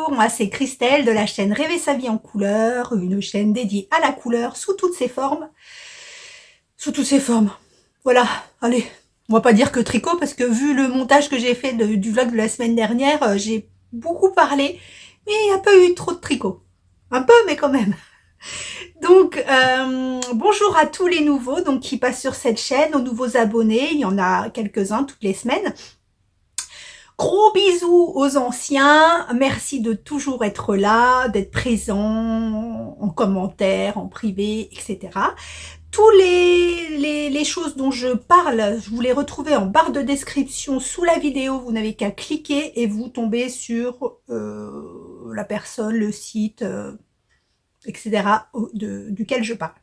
Bonjour, moi c'est Christelle de la chaîne Rêver sa vie en couleur, une chaîne dédiée à la couleur sous toutes ses formes. Sous toutes ses formes. Voilà, allez, on va pas dire que tricot parce que vu le montage que j'ai fait du vlog de la semaine dernière, j'ai beaucoup parlé, mais il n'y a pas eu trop de tricot. Un peu, mais quand même. Donc, bonjour à tous les nouveaux donc, qui passent sur cette chaîne, aux nouveaux abonnés, il y en a quelques-uns toutes les semaines. Gros bisous aux anciens, merci de toujours être là, d'être présent en commentaire, en privé, etc. Tous les choses dont je parle, je vous les retrouvez en barre de description sous la vidéo, vous n'avez qu'à cliquer et vous tombez sur la personne, le site, etc. duquel je parle.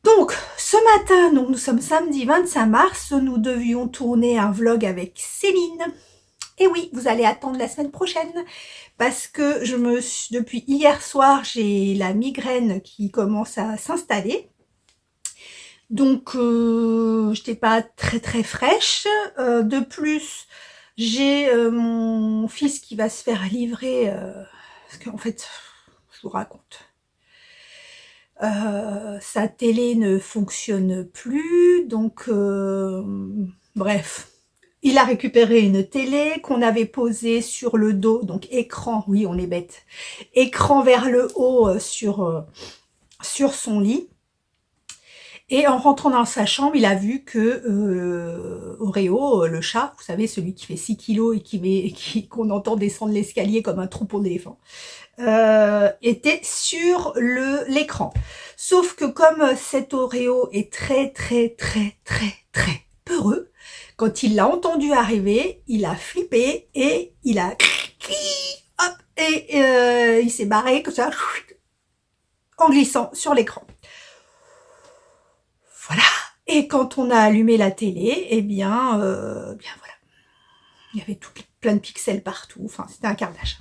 Donc, ce matin, donc nous sommes samedi 25 mars, nous devions tourner un vlog avec Céline. Et oui, vous allez attendre la semaine prochaine parce que depuis hier soir, j'ai la migraine qui commence à s'installer. Donc, je n'étais pas très fraîche. De plus, j'ai mon fils qui va se faire livrer, parce qu'en fait, je vous raconte. Sa télé ne fonctionne plus, donc bref, il a récupéré une télé qu'on avait posée sur le dos, donc écran, oui on est bête, écran vers le haut sur son lit. Et en rentrant dans sa chambre, il a vu que Oreo, le chat, vous savez, celui qui fait 6 kilos et qu'on entend descendre l'escalier comme un troupeau d'éléphants, était sur l'écran. Sauf que comme cet Oreo est très peureux, quand il l'a entendu arriver, il a flippé et il a hop, et il s'est barré comme ça en glissant sur l'écran. Voilà. Et quand on a allumé la télé, eh bien voilà, il y avait plein de pixels partout. Enfin, c'était un carnage.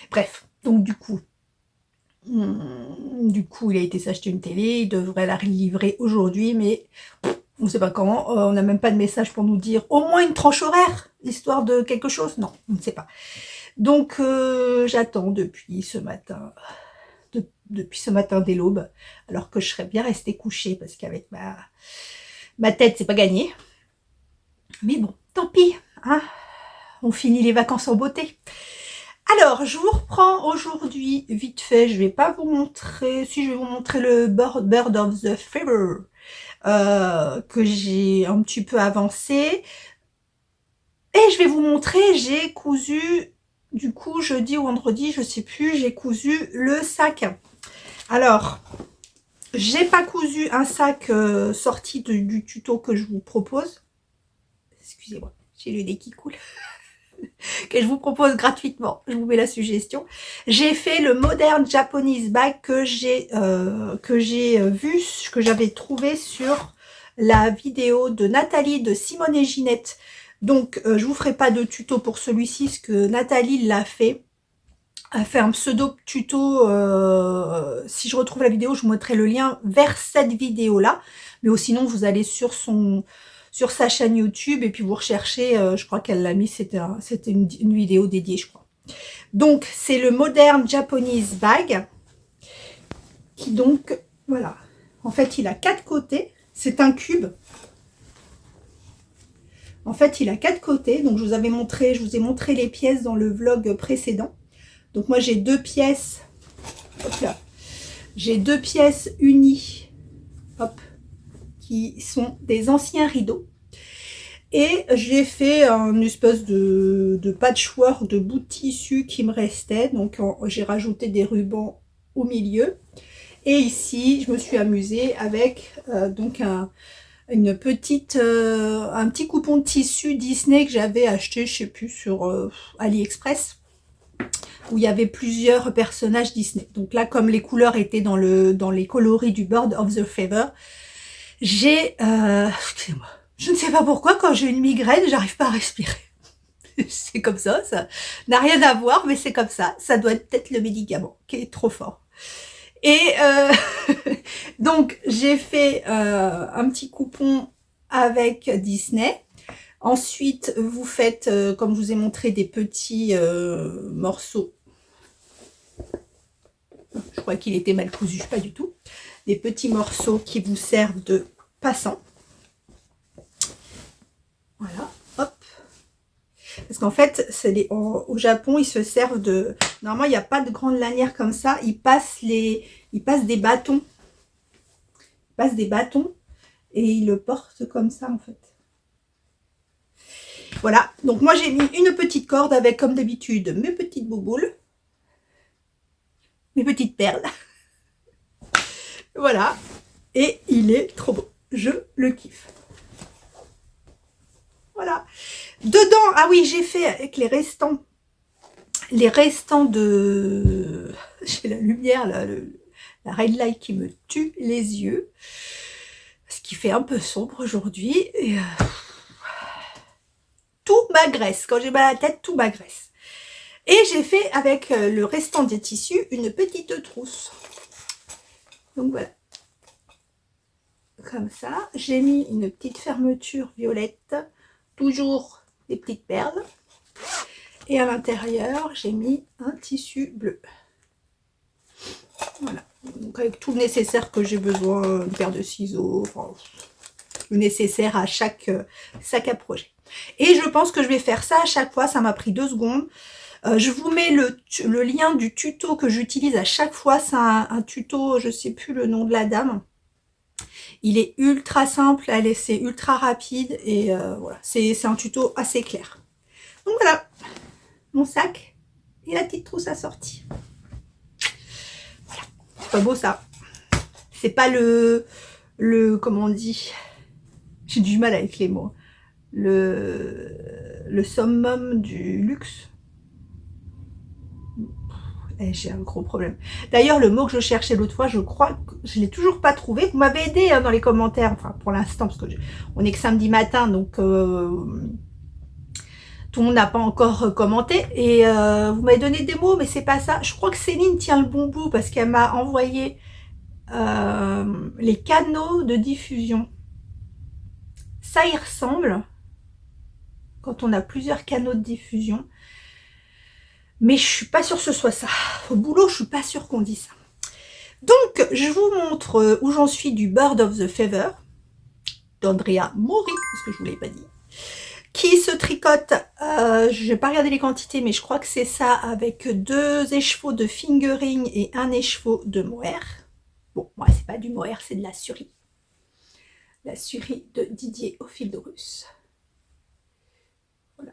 Bref, donc du coup, il a été s'acheter une télé. Il devrait la livrer aujourd'hui, mais on ne sait pas quand. On n'a même pas de message pour nous dire au moins une tranche horaire, histoire de quelque chose. Non, on ne sait pas. Donc, j'attends depuis ce matin. Depuis ce matin dès l'aube, alors que je serais bien restée couchée parce qu'avec ma tête, c'est pas gagné. Mais bon, tant pis, hein, on finit les vacances en beauté. Alors, je vous reprends aujourd'hui vite fait. Je vais pas vous montrer, si je vais vous montrer le Bird of the Feather que j'ai un petit peu avancé. Et je vais vous montrer, j'ai cousu, du coup, jeudi ou vendredi, je sais plus, j'ai cousu le sac. Alors, j'ai pas cousu un sac sorti du tuto que je vous propose. Excusez-moi, j'ai le nez qui coule. Que je vous propose gratuitement. Je vous mets la suggestion. J'ai fait le Modern Japanese Bag que j'avais trouvé sur la vidéo de Nathalie de Simone et Ginette. Donc, je vous ferai pas de tuto pour celui-ci, ce que Nathalie l'a fait. A fait un pseudo tuto, si je retrouve la vidéo, je vous mettrai le lien vers cette vidéo-là, mais sinon vous allez sur sa chaîne YouTube et puis vous recherchez, je crois qu'elle l'a mis, c'était une vidéo dédiée, je crois. Donc, c'est le Modern Japanese Bag, qui donc, voilà, en fait, il a 4 côtés, c'est un cube. En fait, il a 4 côtés, donc je vous ai montré les pièces dans le vlog précédent. Donc moi j'ai 2 pièces, hop là, j'ai 2 pièces unies, hop, qui sont des anciens rideaux. Et j'ai fait une espèce de patchwork de bouts de tissu qui me restait. Donc j'ai rajouté des rubans au milieu. Et ici, je me suis amusée avec donc un petit coupon de tissu Disney que j'avais acheté, je sais plus, sur AliExpress, où il y avait plusieurs personnages Disney. Donc là, comme les couleurs étaient dans les coloris du Bird of the Feather, j'ai... excusez-moi. Je ne sais pas pourquoi, quand j'ai une migraine, j'arrive pas à respirer. C'est comme ça n'a rien à voir, mais c'est comme ça. Ça doit être peut-être le médicament qui est trop fort. Et donc, j'ai fait un petit coupon avec Disney. Ensuite, vous faites, comme je vous ai montré, des petits morceaux Je crois qu'il était mal cousu, pas du tout. Des petits morceaux qui vous servent de passant. Voilà, hop. Parce qu'en fait, au Japon, ils se servent de... Normalement, il n'y a pas de grande lanière comme ça. Ils passent des bâtons. Ils passent des bâtons et ils le portent comme ça, en fait. Voilà, donc moi j'ai mis une petite corde avec, comme d'habitude, mes petites bouboules, mes petites perles. Voilà, et il est trop beau, je le kiffe. Voilà, dedans, ah oui, j'ai fait avec les restants de... J'ai la lumière, là, la red light qui me tue les yeux, ce qui fait un peu sombre aujourd'hui, et tout m'agresse, quand j'ai mal à la tête, tout m'agresse. Et j'ai fait avec le restant des tissus une petite trousse. Donc voilà. Comme ça. J'ai mis une petite fermeture violette. Toujours des petites perles. Et à l'intérieur, j'ai mis un tissu bleu. Voilà. Donc avec tout le nécessaire que j'ai besoin. Une paire de ciseaux. Enfin, le nécessaire à chaque sac à projet. Et je pense que je vais faire ça à chaque fois. Ça m'a pris 2 secondes. Je vous mets le lien du tuto que j'utilise à chaque fois. C'est un tuto, je ne sais plus le nom de la dame. Il est ultra simple, c'est ultra rapide et voilà, c'est un tuto assez clair. Donc voilà, mon sac et la petite trousse assortie. Voilà, c'est pas beau ça. C'est pas comment on dit, j'ai du mal avec les mots. Le summum du luxe. J'ai un gros problème. D'ailleurs, le mot que je cherchais l'autre fois, je crois que je ne l'ai toujours pas trouvé. Vous m'avez aidé dans les commentaires, enfin pour l'instant, parce que on est que samedi matin, donc tout le monde n'a pas encore commenté. Et vous m'avez donné des mots, mais c'est pas ça. Je crois que Céline tient le bon bout, parce qu'elle m'a envoyé les canaux de diffusion. Ça y ressemble, quand on a plusieurs canaux de diffusion. Mais je suis pas sûre que ce soit ça. Au boulot, je suis pas sûre qu'on dit ça. Donc, je vous montre où j'en suis du Bird of the Feather d'Andrea Mori, parce que je ne vous l'ai pas dit, qui se tricote, je n'ai pas regardé les quantités, mais je crois que c'est ça, avec 2 écheveaux de fingering et 1 écheveau de mohair. Bon, moi, c'est pas du mohair, c'est de la surie. La surie de Didier au fil de russe. Voilà.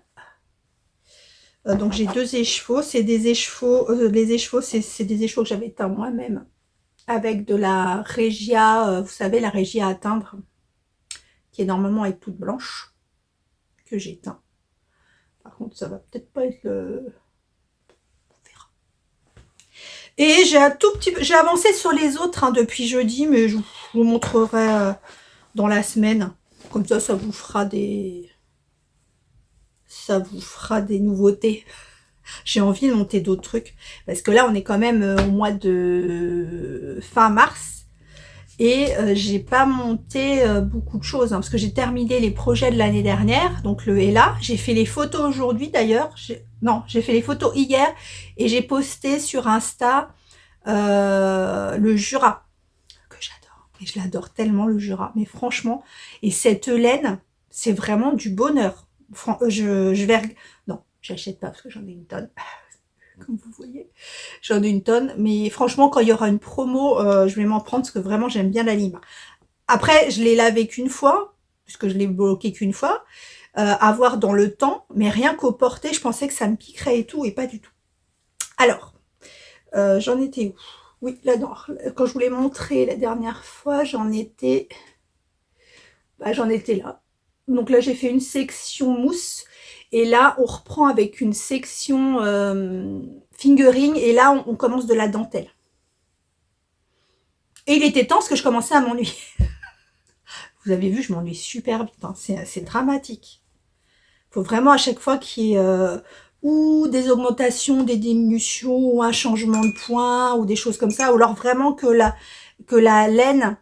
Donc, j'ai 2 écheveaux. C'est des écheveaux, les écheveaux, c'est des écheveaux que j'avais teints moi-même, avec de la Regia, vous savez, la Regia à teindre, qui est normalement avec toute blanche, que j'ai teint. Par contre, ça va peut-être pas être le... On verra. Et j'ai un tout petit peu... J'ai avancé sur les autres hein, depuis jeudi, mais je vous montrerai dans la semaine. Comme ça, ça vous fera des nouveautés. J'ai envie de monter d'autres trucs. Parce que là, on est quand même au mois de fin mars. Et j'ai pas monté beaucoup de choses. Hein, parce que j'ai terminé les projets de l'année dernière. Donc le est là. J'ai fait les photos aujourd'hui d'ailleurs. Non, j'ai fait les photos hier. Et j'ai posté sur Insta le Jura. Que j'adore. Et je l'adore tellement le Jura. Mais franchement. Et cette laine, c'est vraiment du bonheur. Je vais... Non, j'achète pas parce que j'en ai une tonne. Comme vous voyez, j'en ai une tonne. Mais franchement, quand il y aura une promo, je vais m'en prendre parce que vraiment, j'aime bien la lime. Après, je l'ai lavé qu'une fois, puisque je l'ai bloqué qu'une fois. À voir dans le temps. Mais rien qu'au porté, je pensais que ça me piquerait et tout, et pas du tout. Alors, j'en étais où? Oui, là-dedans. Quand je vous l'ai montré la dernière fois, j'en étais là. Donc là, j'ai fait une section mousse. Et là, on reprend avec une section fingering. Et là, on commence de la dentelle. Et il était temps parce que je commençais à m'ennuyer. Vous avez vu, je m'ennuie super vite. Hein. C'est dramatique. Il faut vraiment à chaque fois qu'il y ait ou des augmentations, des diminutions, ou un changement de point, ou des choses comme ça. Ou alors vraiment que la laine...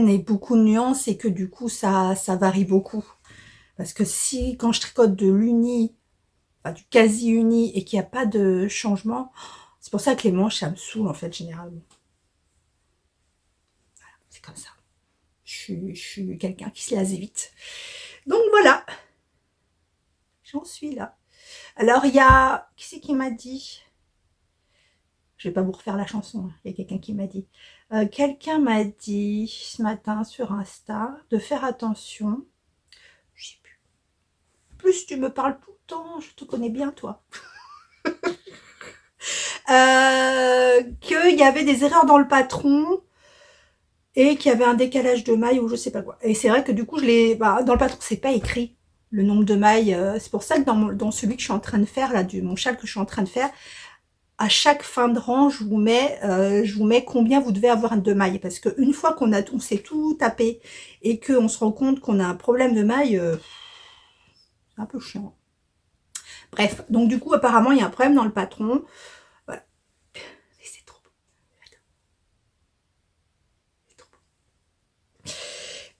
ait beaucoup de nuances et que du coup ça varie beaucoup. Parce que si quand je tricote de l'uni, enfin, du quasi uni et qu'il n'y a pas de changement. C'est pour ça que les manches, ça me saoule en fait généralement. Voilà, c'est comme ça. Je suis quelqu'un qui se lasse vite. Donc voilà, j'en suis là. Alors il y a, qui c'est qui m'a dit? Je vais pas vous refaire la chanson, il y a quelqu'un qui m'a dit. Quelqu'un m'a dit ce matin sur Insta de faire attention. Je sais plus. Plus tu me parles tout le temps, je te connais bien toi. Qu'il y avait des erreurs dans le patron et qu'il y avait un décalage de mailles ou je sais pas quoi. Et c'est vrai que du coup, dans le patron, c'est pas écrit le nombre de mailles. C'est pour ça que dans celui que je suis en train de faire, là, mon châle que je suis en train de faire, à chaque fin de rang, je vous mets combien vous devez avoir de mailles. Parce qu'une fois on s'est tout tapé et qu'on se rend compte qu'on a un problème de mailles, c'est un peu chiant. Bref, donc du coup, apparemment, il y a un problème dans le patron. Voilà. Et c'est trop beau. C'est trop beau.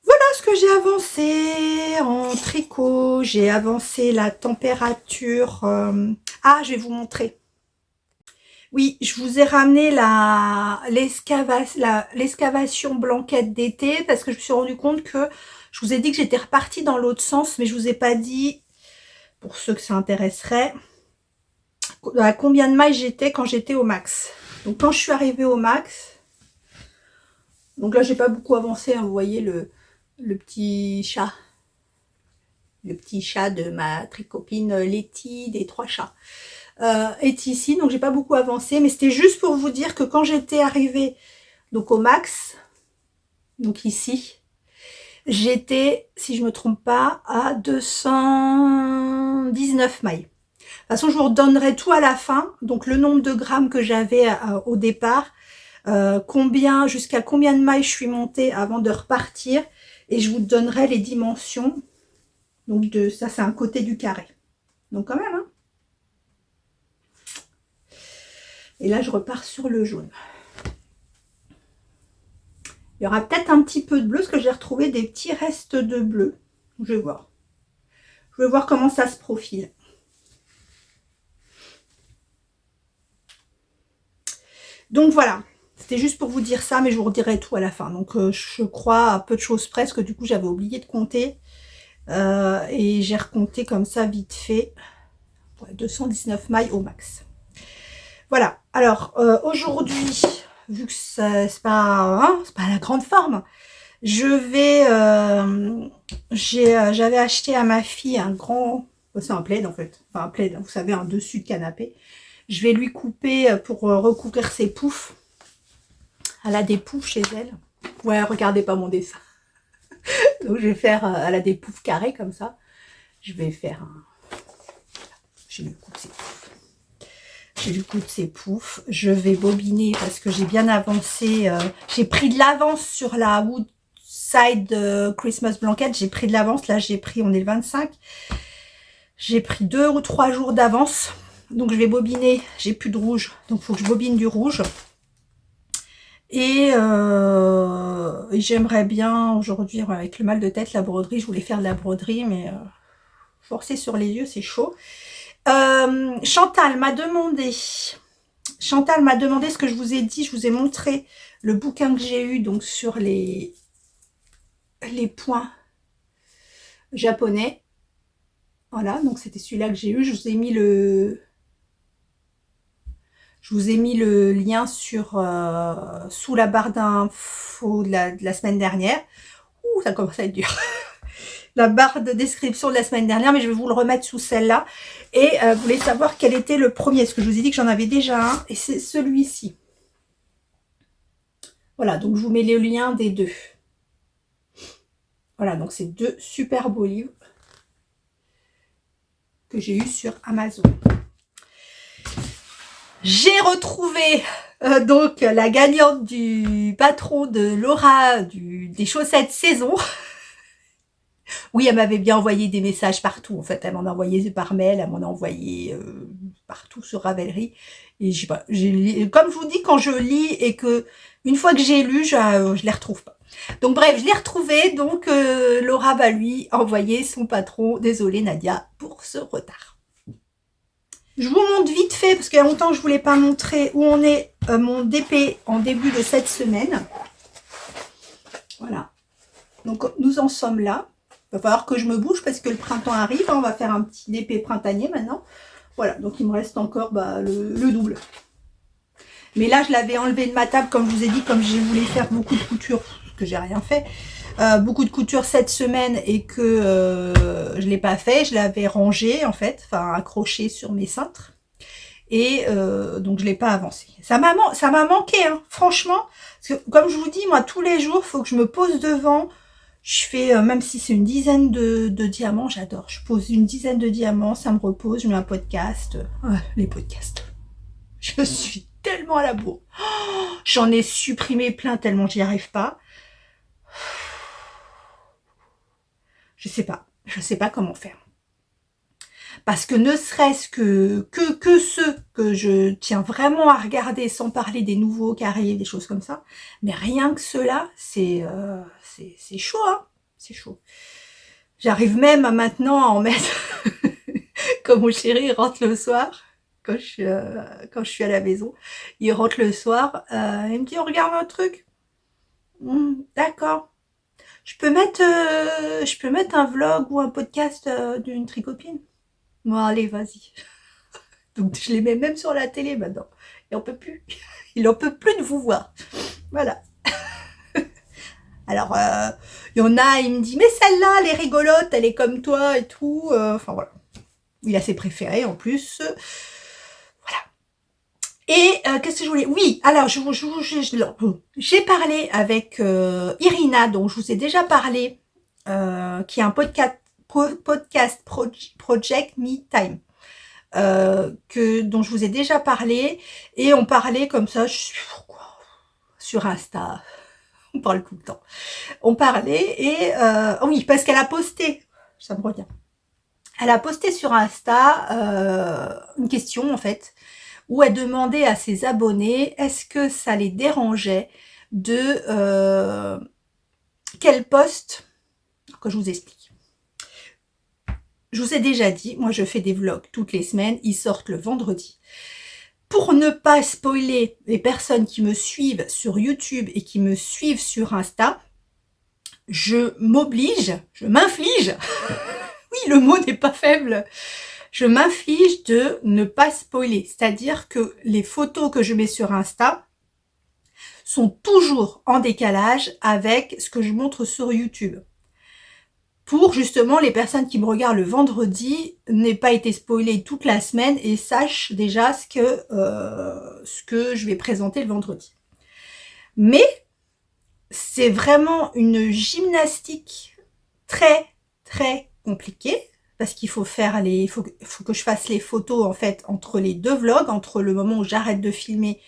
Voilà ce que j'ai avancé en tricot. J'ai avancé la température. Ah, je vais vous montrer. Oui, je vous ai ramené l'excavation blanquette d'été parce que je me suis rendu compte que je vous ai dit que j'étais repartie dans l'autre sens, mais je vous ai pas dit, pour ceux que ça intéresserait, à combien de mailles j'étais quand j'étais au max. Donc quand je suis arrivée au max, donc là j'ai pas beaucoup avancé, hein, vous voyez le petit chat de ma tricopine Letty des 3 chats. Est ici, donc j'ai pas beaucoup avancé, mais c'était juste pour vous dire que quand j'étais arrivée donc au max, donc ici, j'étais, si je me trompe pas, à 219 mailles. De toute façon, je vous redonnerai tout à la fin, donc le nombre de grammes que j'avais au départ, jusqu'à combien de mailles je suis montée avant de repartir, et je vous donnerai les dimensions. Donc ça, c'est un côté du carré. Donc quand même, hein. Et là, je repars sur le jaune. Il y aura peut-être un petit peu de bleu, parce que j'ai retrouvé des petits restes de bleu. Je vais voir. Je vais voir comment ça se profile. Donc voilà. C'était juste pour vous dire ça, mais je vous redirai tout à la fin. Donc je crois à peu de choses près, parce que du coup, j'avais oublié de compter. Et j'ai recompté comme ça, vite fait. Ouais, 219 mailles au max. Voilà. Alors, aujourd'hui, vu que c'est pas la grande forme, j'avais acheté à ma fille un grand, c'est un plaid en fait, enfin un plaid, vous savez, un dessus de canapé. Je vais lui couper pour recouvrir ses poufs. Elle a des poufs chez elle. Ouais, regardez pas mon dessin. Donc je vais faire, elle a des poufs carrés comme ça. Je vais faire un... Je vais lui couper ses poufs. Je lui coupe ses poufs. Je vais bobiner parce que j'ai bien avancé. J'ai pris de l'avance sur la Woodside Christmas Blanket. J'ai pris de l'avance. Là, on est le 25. J'ai pris 2 ou 3 jours d'avance. Donc, je vais bobiner. J'ai plus de rouge. Donc, il faut que je bobine du rouge. Et j'aimerais bien aujourd'hui, avec le mal de tête, la broderie. Je voulais faire de la broderie, mais forcer sur les yeux, c'est chaud. Chantal m'a demandé ce que je vous ai dit, je vous ai montré le bouquin que j'ai eu donc sur les points japonais. Voilà, donc c'était celui-là que j'ai eu. Je vous ai mis le lien sur sous la barre d'infos de la semaine dernière. Ouh, ça commence à être dur. La barre de description de la semaine dernière, mais je vais vous le remettre sous celle-là. Et vous voulez savoir quel était le premier, parce que je vous ai dit que j'en avais déjà un, et c'est celui-ci. Voilà, donc je vous mets le lien des deux. Voilà, donc c'est 2 super beaux livres que j'ai eu sur Amazon. J'ai retrouvé donc la gagnante du patron de Laura des chaussettes saison. Oui, elle m'avait bien envoyé des messages partout. En fait, elle m'en a envoyé par mail, elle m'en a envoyé partout sur Ravelry. Et je sais pas, comme je vous dis, quand je lis et que une fois que j'ai lu, je les retrouve pas. Donc bref, je l'ai retrouvé. Donc Laura va lui envoyer son patron. Désolée Nadia pour ce retard. Je vous montre vite fait, parce qu'il y a longtemps que je ne voulais pas montrer où on est mon DP en début de cette semaine. Voilà. Donc, nous en sommes là. Il va falloir que je me bouge parce que le printemps arrive. On va faire un petit DP printanier maintenant. Voilà, donc il me reste encore le double. Mais là, je l'avais enlevé de ma table, comme je vous ai dit, comme je voulais faire beaucoup de couture, parce que j'ai rien fait. Beaucoup de couture cette semaine et que je l'ai pas fait. Je l'avais rangé, en fait, enfin accroché sur mes cintres. Et donc, je l'ai pas avancé. Ça m'a manqué, hein, franchement. Parce que, comme je vous dis, moi, tous les jours, il faut que je me pose devant. Je fais, même si c'est une dizaine de diamants, j'adore. Je pose une dizaine de diamants, ça me repose, je mets un podcast. Les podcasts. Je suis tellement à la bourre. J'en ai supprimé plein tellement j'y arrive pas. Je sais pas comment faire. Parce que ne serait-ce que ceux que je tiens vraiment à regarder, sans parler des nouveaux qui arrivent, des choses comme ça, mais rien que ceux-là, c'est chaud, hein, c'est chaud. J'arrive même maintenant à en mettre, comme mon chéri rentre le soir, quand je suis à la maison, il rentre le soir, il me dit, on regarde un truc. D'accord. Je peux mettre un vlog ou un podcast d'une tricopine. Bon, allez, vas-y. Donc, je les mets même sur la télé maintenant. Et on peut plus. Il en peut plus de vous voir. Voilà. Alors, il y en a, il me dit, mais celle-là, elle est rigolote, elle est comme toi et tout. Enfin, voilà. Il a ses préférés en plus. Voilà. Et qu'est-ce que je voulais... Oui, alors, j'ai parlé avec Irina, dont je vous ai déjà parlé, qui est un podcast Project Me Time. Dont je vous ai déjà parlé, et on parlait comme ça, je sais pourquoi, sur Insta, on parle tout le temps, on parlait, et oui, parce qu'elle a posté, ça me revient, elle a posté sur Insta une question en fait, où elle demandait à ses abonnés, est-ce que ça les dérangeait de qu'elle poste, que je vous explique. Je vous ai déjà dit, moi je fais des vlogs toutes les semaines, ils sortent le vendredi. Pour ne pas spoiler les personnes qui me suivent sur YouTube et qui me suivent sur Insta, je m'inflige, oui le mot n'est pas faible, je m'inflige de ne pas spoiler. C'est-à-dire que les photos que je mets sur Insta sont toujours en décalage avec ce que je montre sur YouTube. Pour justement les personnes qui me regardent le vendredi n'aient pas été spoilées toute la semaine et sachent déjà ce que je vais présenter le vendredi. Mais c'est vraiment une gymnastique très très compliquée parce qu'il faut faire faut que je fasse les photos en fait entre les deux vlogs, entre le moment où j'arrête de filmer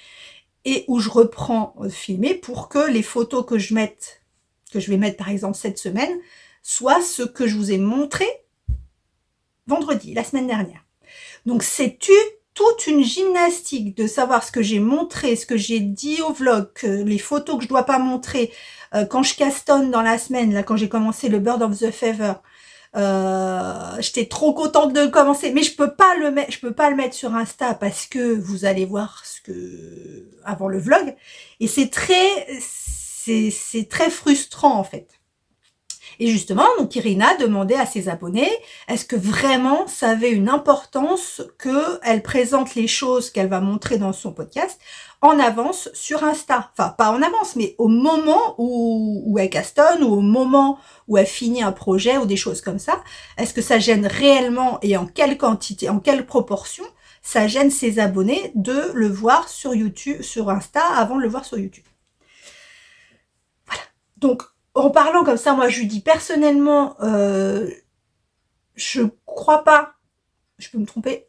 et où je reprends de filmer pour que les photos que je vais mettre par exemple cette semaine soit ce que je vous ai montré vendredi, la semaine dernière. Donc c'est toute une gymnastique de savoir ce que j'ai montré, ce que j'ai dit au vlog, les photos que je dois pas montrer, quand je castonne dans la semaine, là quand j'ai commencé le Bird of the Feather, j'étais trop contente de commencer, mais je peux pas le mettre sur Insta parce que vous allez voir avant le vlog, et c'est très frustrant en fait. Et justement, donc Irina demandait à ses abonnés, est-ce que vraiment ça avait une importance qu'elle présente les choses qu'elle va montrer dans son podcast en avance sur Insta? Enfin, pas en avance, mais au moment où elle castonne, ou au moment où elle finit un projet, ou des choses comme ça. Est-ce que ça gêne réellement, et en quelle quantité, en quelle proportion, ça gêne ses abonnés de le voir sur YouTube, sur Insta, avant de le voir sur YouTube? Voilà. Donc, en parlant comme ça, moi je lui dis personnellement, je crois pas, je peux me tromper,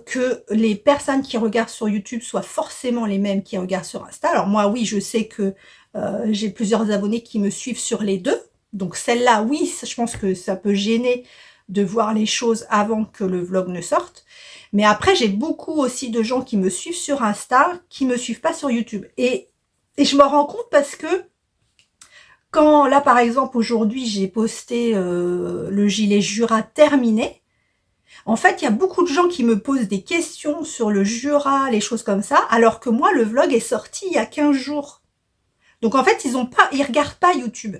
que les personnes qui regardent sur YouTube soient forcément les mêmes qui regardent sur Insta. Alors moi oui, je sais que j'ai plusieurs abonnés qui me suivent sur les deux, donc celle-là oui, je pense que ça peut gêner de voir les choses avant que le vlog ne sorte. Mais après j'ai beaucoup aussi de gens qui me suivent sur Insta, qui me suivent pas sur YouTube. Et je m'en rends compte parce que quand, là par exemple, aujourd'hui, j'ai posté le gilet Jura terminé, En fait, il y a beaucoup de gens qui me posent des questions sur le Jura, les choses comme ça, alors que moi, le vlog est sorti il y a 15 jours. Donc en fait, ils regardent pas YouTube.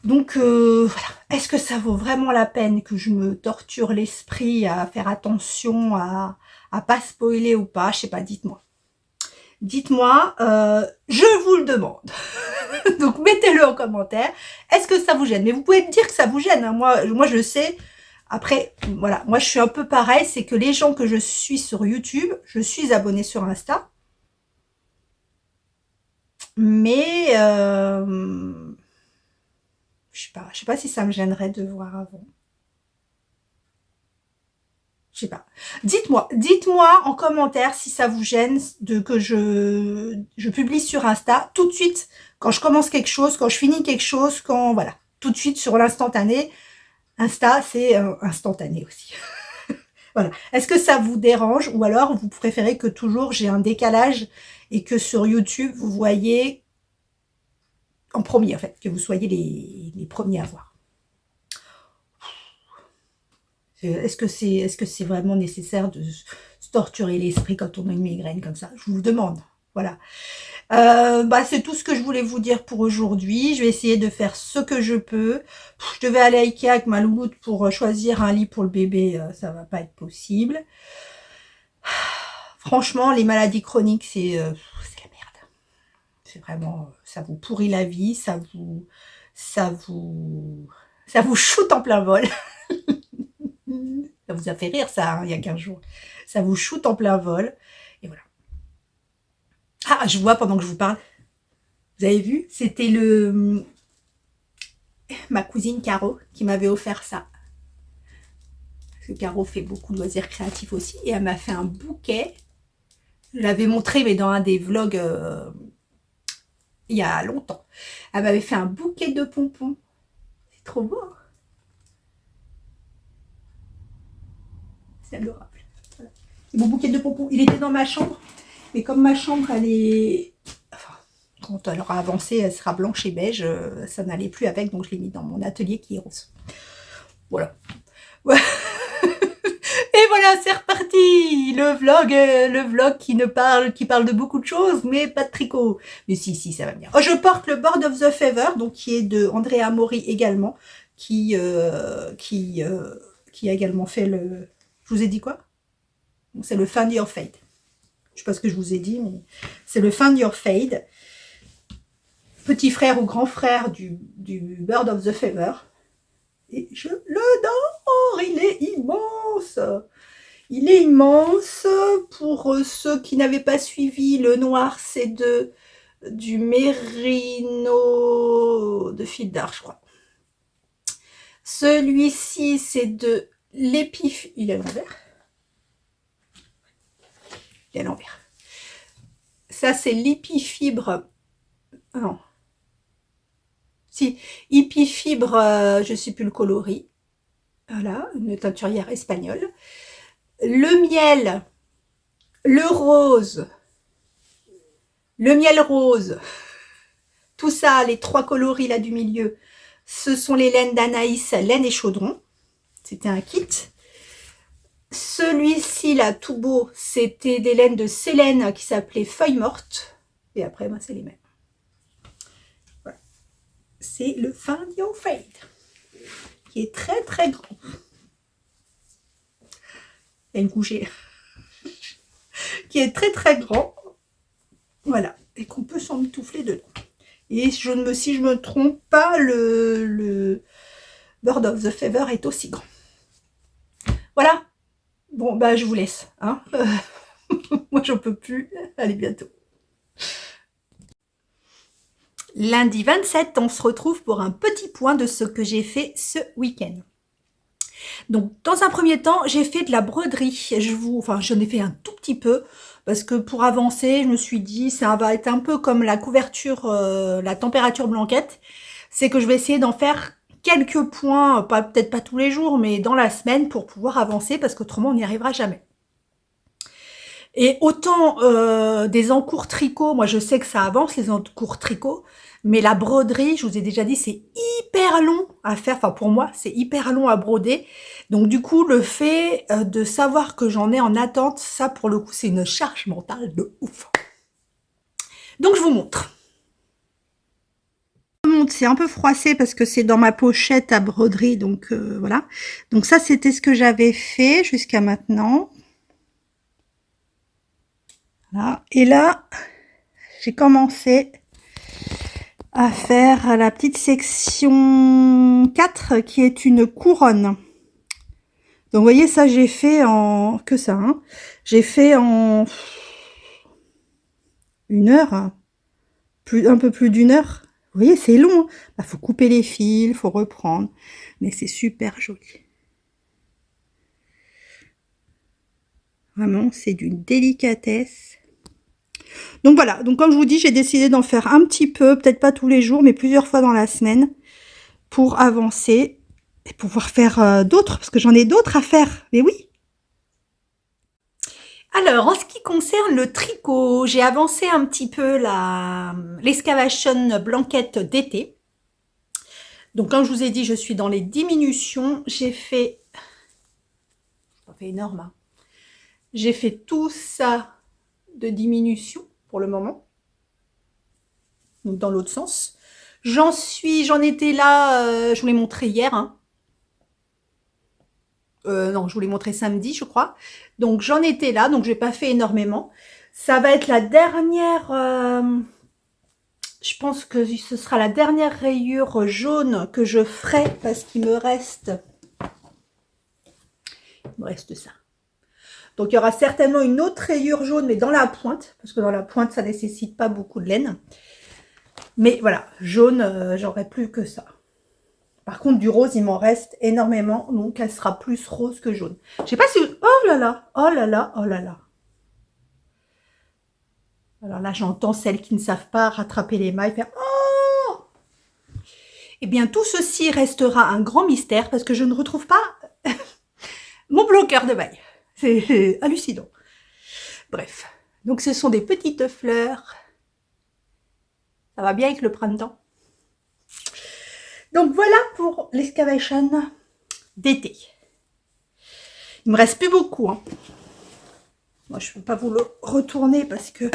Donc voilà, est-ce que ça vaut vraiment la peine que je me torture l'esprit à faire attention à pas spoiler ou pas? Je sais pas, dites-moi. Dites-moi, je vous le demande. Donc mettez-le en commentaire. Est-ce que ça vous gêne? Mais vous pouvez me dire que ça vous gêne, hein. Moi je le sais. Après, voilà, moi je suis un peu pareil, c'est que les gens que je suis sur YouTube, je suis abonnée sur Insta. Mais je sais pas si ça me gênerait de voir avant. Je sais pas. Dites-moi en commentaire si ça vous gêne que je publie sur Insta tout de suite quand je commence quelque chose, quand je finis quelque chose, quand voilà, tout de suite sur l'instantané. Insta, c'est instantané aussi. Voilà. Est-ce que ça vous dérange ou alors vous préférez que toujours j'ai un décalage et que sur YouTube vous voyez en premier en fait, que vous soyez les premiers à voir. Est-ce que c'est vraiment nécessaire de se torturer l'esprit quand on a une migraine comme ça? Je vous demande. Voilà. C'est tout ce que je voulais vous dire pour aujourd'hui. Je vais essayer de faire ce que je peux. Je devais aller à Ikea avec ma louloute pour choisir un lit pour le bébé. Ça va pas être possible. Franchement, les maladies chroniques, c'est la merde. C'est vraiment, ça vous pourrit la vie, ça vous shoot en plein vol. Ça vous a fait rire ça, hein, il y a 15 jours. Ça vous shoot en plein vol. Et voilà. Ah, je vois pendant que je vous parle. Vous avez vu? C'était ma cousine Caro qui m'avait offert ça. Parce que Caro fait beaucoup de loisirs créatifs aussi. Et elle m'a fait un bouquet. Je l'avais montré, mais dans un des vlogs il y a longtemps. Elle m'avait fait un bouquet de pompons. C'est trop beau. Hein, c'est adorable. Voilà. Mon bouquet de pompons, il était dans ma chambre. Mais comme ma chambre, elle est... Enfin, quand elle aura avancé, elle sera blanche et beige. Ça n'allait plus avec, donc je l'ai mis dans mon atelier qui est rose. Voilà. Ouais. Et voilà, c'est reparti. Le vlog qui parle de beaucoup de choses, mais pas de tricot. Mais si, ça va bien. Oh, je porte le Board of the Feather, donc qui est de Andrea Mori également, qui a également fait le... Je vous ai dit quoi? C'est le Find Your Fade. Je sais pas ce que je vous ai dit, mais c'est le Find Your Fade. Petit frère ou grand frère du Bird of the Feather. Et je l'adore, il est immense. Il est immense. Pour ceux qui n'avaient pas suivi, le noir, c'est du mérino de fil d'art, je crois. Celui-ci, c'est de l'épif... Il est à l'envers. Il est à l'envers. Ça, c'est l'épifibre... Non. Si, épifibre, je ne sais plus le coloris. Voilà, une teinturière espagnole. Le miel, le miel rose, tout ça, les trois coloris là du milieu, ce sont les laines d'Anaïs, laine et chaudron. C'était un kit. Celui-ci là, tout beau, c'était des laines de Célène qui s'appelait Feuille morte. Et après, moi, c'est les mêmes. Voilà. C'est le Find Your Fade, qui est très très grand. Il y a une couchée qui est très très grand. Voilà. Et qu'on peut s'emmitoufler dedans. Et si je ne me trompe pas, le Bird of the Feather est aussi grand. Voilà. Bon, bah je vous laisse. Hein. Moi, j'en peux plus. Allez, bientôt. Lundi 27, on se retrouve pour un petit point de ce que j'ai fait ce week-end. Donc, dans un premier temps, j'ai fait de la broderie. J'en ai fait un tout petit peu parce que pour avancer, je me suis dit, ça va être un peu comme la couverture, la température blanquette. C'est que je vais essayer d'en faire quelques points, peut-être pas tous les jours, mais dans la semaine pour pouvoir avancer parce qu'autrement, on n'y arrivera jamais. Et autant des encours tricot, moi je sais que ça avance les encours tricot, Mais la broderie, je vous ai déjà dit, c'est hyper long à faire. Enfin, pour moi, c'est hyper long à broder. Donc, du coup, le fait de savoir que j'en ai en attente, ça, pour le coup, c'est une charge mentale de ouf. Donc, je vous montre. C'est un peu froissé parce que c'est dans ma pochette à broderie. Donc, voilà. Donc, ça, c'était ce que j'avais fait jusqu'à maintenant. Voilà. Et là, j'ai commencé à faire la petite section 4 qui est une couronne. Donc vous voyez, ça j'ai fait en que ça, hein. J'ai fait en 1 heure, un peu plus d'1 heure. Vous voyez, c'est long. Bah, faut couper les fils, faut reprendre, mais c'est super joli. Vraiment, c'est d'une délicatesse. Donc voilà, donc comme je vous dis, j'ai décidé d'en faire un petit peu, peut-être pas tous les jours, mais plusieurs fois dans la semaine, pour avancer et pouvoir faire d'autres, parce que j'en ai d'autres à faire, mais oui. Alors, en ce qui concerne le tricot, j'ai avancé un petit peu l'excavation blanquette d'été. Donc, comme je vous ai dit, je suis dans les diminutions. J'ai fait, pas fait énorme, hein. J'ai fait tout ça de diminution pour le moment. Donc, dans l'autre sens. J'en étais là, je vous l'ai montré hier, hein. Non, je vous l'ai montré samedi, je crois. Donc, j'en étais là, donc j'ai pas fait énormément. Ça va être la dernière... je pense que ce sera la dernière rayure jaune que je ferai parce qu'il me reste... ça. Donc, il y aura certainement une autre rayure jaune, mais dans la pointe, parce que dans la pointe, ça nécessite pas beaucoup de laine. Mais voilà, jaune, j'aurai plus que ça. Par contre, du rose, il m'en reste énormément, donc elle sera plus rose que jaune. Je sais pas si... Oh là là, oh là là, oh là là. Alors là, j'entends celles qui ne savent pas rattraper les mailles faire « Oh !» Eh bien, tout ceci restera un grand mystère parce que je ne retrouve pas mon bloqueur de mailles. C'est hallucinant. Bref, donc ce sont des petites fleurs. Ça va bien avec le printemps. Donc voilà pour l'excavation d'été. Il me reste plus beaucoup, hein. Moi, je ne peux pas vous le retourner parce que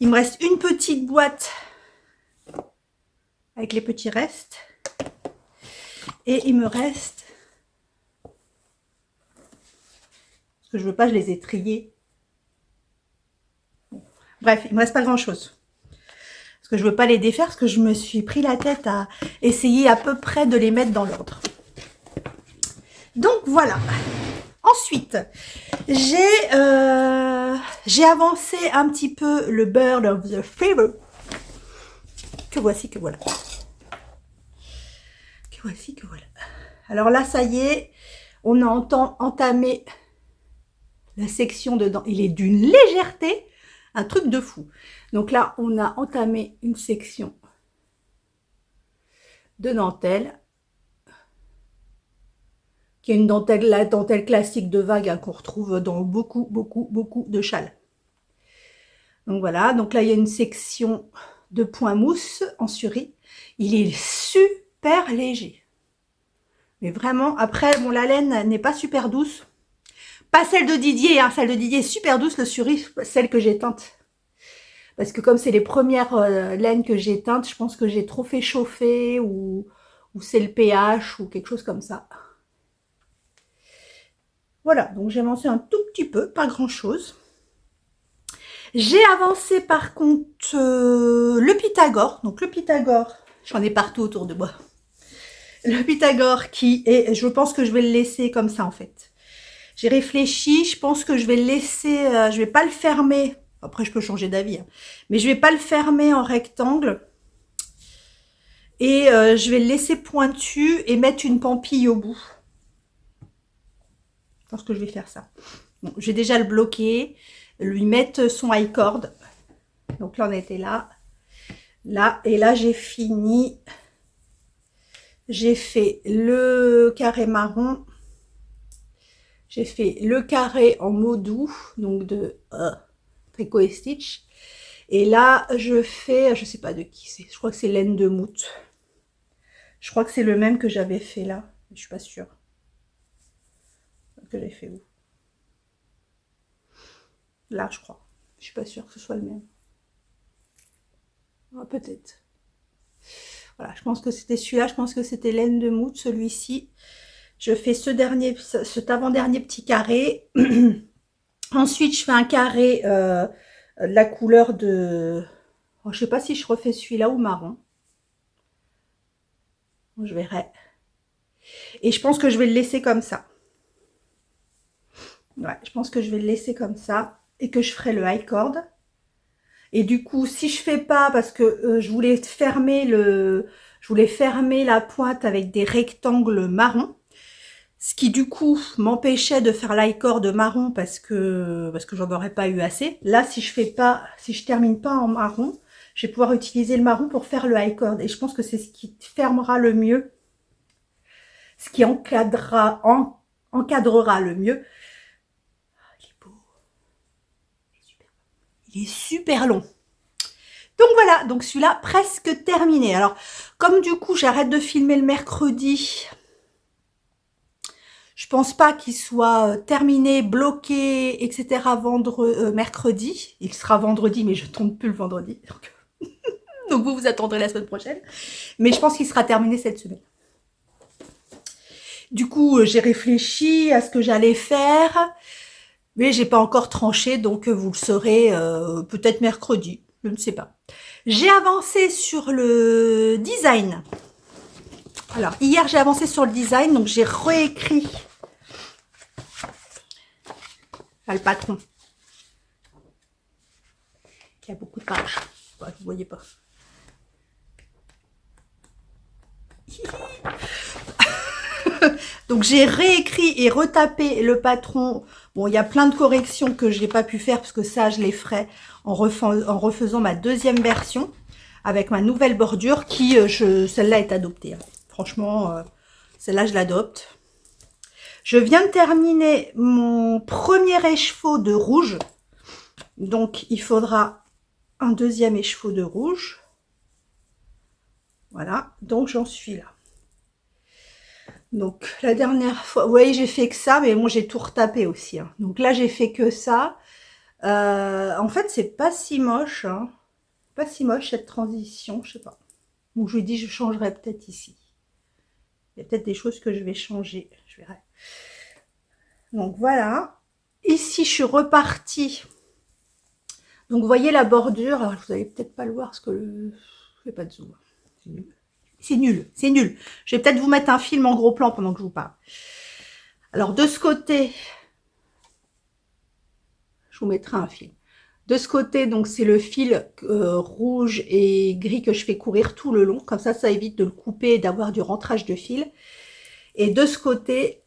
il me reste une petite boîte avec les petits restes. Et il me reste... Parce que je veux pas, je les ai triés. Bon. Bref, il me reste pas grand-chose. Parce que je veux pas les défaire, parce que je me suis pris la tête à essayer à peu près de les mettre dans l'ordre. Donc voilà. Ensuite, j'ai avancé un petit peu le Bird of the Feather. Que voici, que voilà. Que voici, que voilà. Alors là, ça y est, on a entamé la section dedans. Il est d'une légèreté, un truc de fou. Donc là, on a entamé une section de dentelle, qui est une dentelle, la dentelle classique de vague, hein, qu'on retrouve dans beaucoup de châles. Donc voilà, donc là il y a une section de point mousse en suri. Il est super léger. Mais vraiment, après, bon, la laine n'est pas super douce. Pas celle de Didier, hein, celle de Didier est super douce, le suri, celle que j'ai teinte. Parce que comme c'est les premières laines que j'ai teintes, je pense que j'ai trop fait chauffer ou c'est le pH ou quelque chose comme ça. Voilà, donc j'ai avancé un tout petit peu, pas grand chose. J'ai avancé par contre le Pythagore. Donc le Pythagore, j'en ai partout autour de moi. Le Pythagore qui est, je pense que je vais le laisser comme ça en fait. J'ai réfléchi, je pense que je vais le laisser, je vais pas le fermer. Après je peux changer d'avis, hein, mais je vais pas le fermer en rectangle. Et je vais le laisser pointu et mettre une pampille au bout. Je pense que je vais faire ça. Bon, je vais déjà le bloquer, lui mettre son high cord. Donc là, on était là. Là, et là, j'ai fini. J'ai fait le carré marron. J'ai fait le carré en mot doux, donc de tricot et stitch. Et là, je fais, je sais pas de qui c'est, je crois que c'est laine de moute. Je crois que c'est le même que j'avais fait là, je suis pas sûre. Que j'ai fait où? Là, je crois. Je suis pas sûre que ce soit le même. Ah, peut-être. Voilà, je pense que c'était celui-là, je pense que c'était laine de moute, celui-ci. Je fais cet avant-dernier petit carré. Ensuite, je fais un carré de la couleur de... Oh, je sais pas si je refais celui-là ou marron. Je verrai. Et je pense que je vais le laisser comme ça. Ouais, je pense que je vais le laisser comme ça. Et que je ferai le high cord. Et du coup, si je fais pas, parce que je voulais fermer la pointe avec des rectangles marrons. Ce qui du coup m'empêchait de faire l'high cord marron parce que j'en aurais pas eu assez. Là, si je termine pas en marron, je vais pouvoir utiliser le marron pour faire le high cord. Et je pense que c'est ce qui fermera le mieux, ce qui encadrera le mieux. Il est beau. Il est super long. Donc voilà, donc celui-là presque terminé. Alors, comme du coup j'arrête de filmer le mercredi, je pense pas qu'il soit terminé, bloqué, etc. Mercredi. Il sera vendredi, mais je tombe plus le vendredi. Donc vous attendrez la semaine prochaine. Mais je pense qu'il sera terminé cette semaine. Du coup, j'ai réfléchi à ce que j'allais faire, mais j'ai pas encore tranché, donc vous le saurez peut-être mercredi. Je ne sais pas. J'ai avancé sur le design. Alors, hier, j'ai avancé sur le design, donc j'ai réécrit le patron. Qui a beaucoup de pages. Ouais, vous voyez pas. Donc j'ai réécrit et retapé le patron. Bon, il y a plein de corrections que je n'ai pas pu faire parce que ça, je les ferai en refaisant ma deuxième version avec ma nouvelle bordure qui, celle-là est adoptée. Franchement, celle-là, je l'adopte. Je viens de terminer mon premier écheveau de rouge. Donc, il faudra un deuxième écheveau de rouge. Voilà, donc j'en suis là. Donc la dernière fois, vous voyez, j'ai fait que ça, mais bon, j'ai tout retapé aussi. Hein. Donc là, j'ai fait que ça. En fait, c'est pas si moche. Hein. Pas si moche cette transition, je sais pas. Donc je lui dis, je changerai peut-être ici. Il y a peut-être des choses que je vais changer. Je verrai. Donc voilà. Ici, je suis repartie. Donc vous voyez la bordure. Alors, vous allez peut-être pas le voir parce que je fais pas de zoom. C'est nul. C'est nul, c'est nul. Je vais peut-être vous mettre un film en gros plan pendant que je vous parle. Alors, de ce côté, je vous mettrai un film. De ce côté, donc, c'est le fil rouge et gris que je fais courir tout le long. Comme ça évite de le couper et d'avoir du rentrage de fil. Et de ce côté,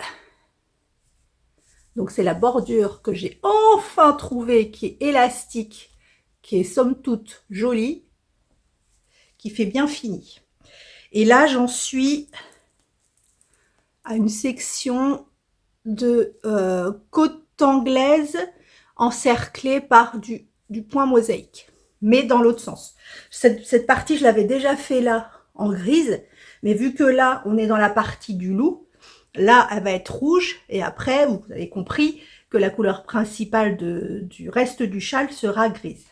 donc, c'est la bordure que j'ai enfin trouvée, qui est élastique, qui est somme toute jolie, qui fait bien fini. Et là, j'en suis à une section de côte anglaise encerclée par du point mosaïque, mais dans l'autre sens. Cette partie, je l'avais déjà fait là, en grise, mais vu que là, on est dans la partie du loup, là, elle va être rouge, et après, vous avez compris que la couleur principale du reste du châle sera grise.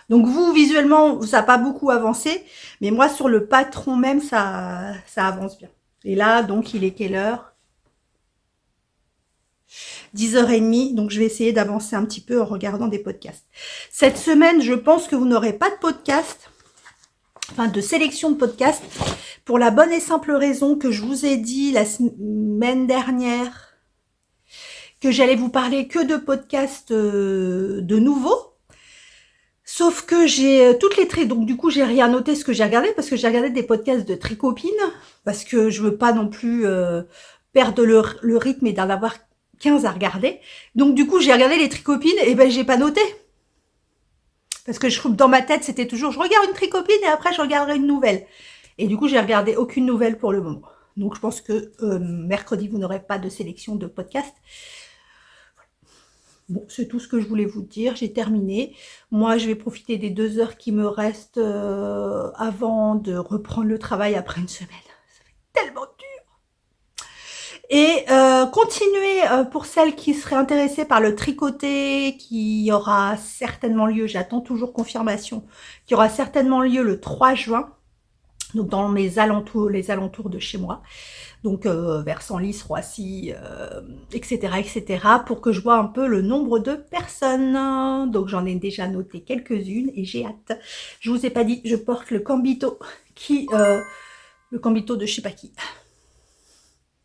Donc vous, visuellement, ça n'a pas beaucoup avancé, mais moi, sur le patron même, ça avance bien. Et là, donc, il est quelle heure? 10h30, donc je vais essayer d'avancer un petit peu en regardant des podcasts. Cette semaine, je pense que vous n'aurez pas de podcast, enfin de sélection de podcasts, pour la bonne et simple raison que je vous ai dit la semaine dernière que j'allais vous parler que de podcasts de nouveaux. Sauf que j'ai toutes les traits, donc du coup j'ai rien noté ce que j'ai regardé, parce que j'ai regardé des podcasts de tricopines, parce que je veux pas non plus perdre le rythme et d'en avoir 15 à regarder. Donc du coup j'ai regardé les tricopines et ben j'ai pas noté. Parce que dans ma tête c'était toujours je regarde une tricopine et après je regarderai une nouvelle. Et du coup j'ai regardé aucune nouvelle pour le moment. Donc je pense que mercredi vous n'aurez pas de sélection de podcasts. Bon, c'est tout ce que je voulais vous dire, j'ai terminé. Moi, je vais profiter des 2 heures qui me restent avant de reprendre le travail après une semaine. Ça fait tellement dur. Et continuer, pour celles qui seraient intéressées par le tricoté, qui aura certainement lieu, j'attends toujours confirmation, qui aura certainement lieu le 3 juin, donc dans mes alentours, les alentours de chez moi. Donc vers Senlis, Roissy, etc., etc., pour que je vois un peu le nombre de personnes. Donc j'en ai déjà noté quelques-unes et j'ai hâte. Je vous ai pas dit, je porte le Cambito le Cambito de je sais pas qui.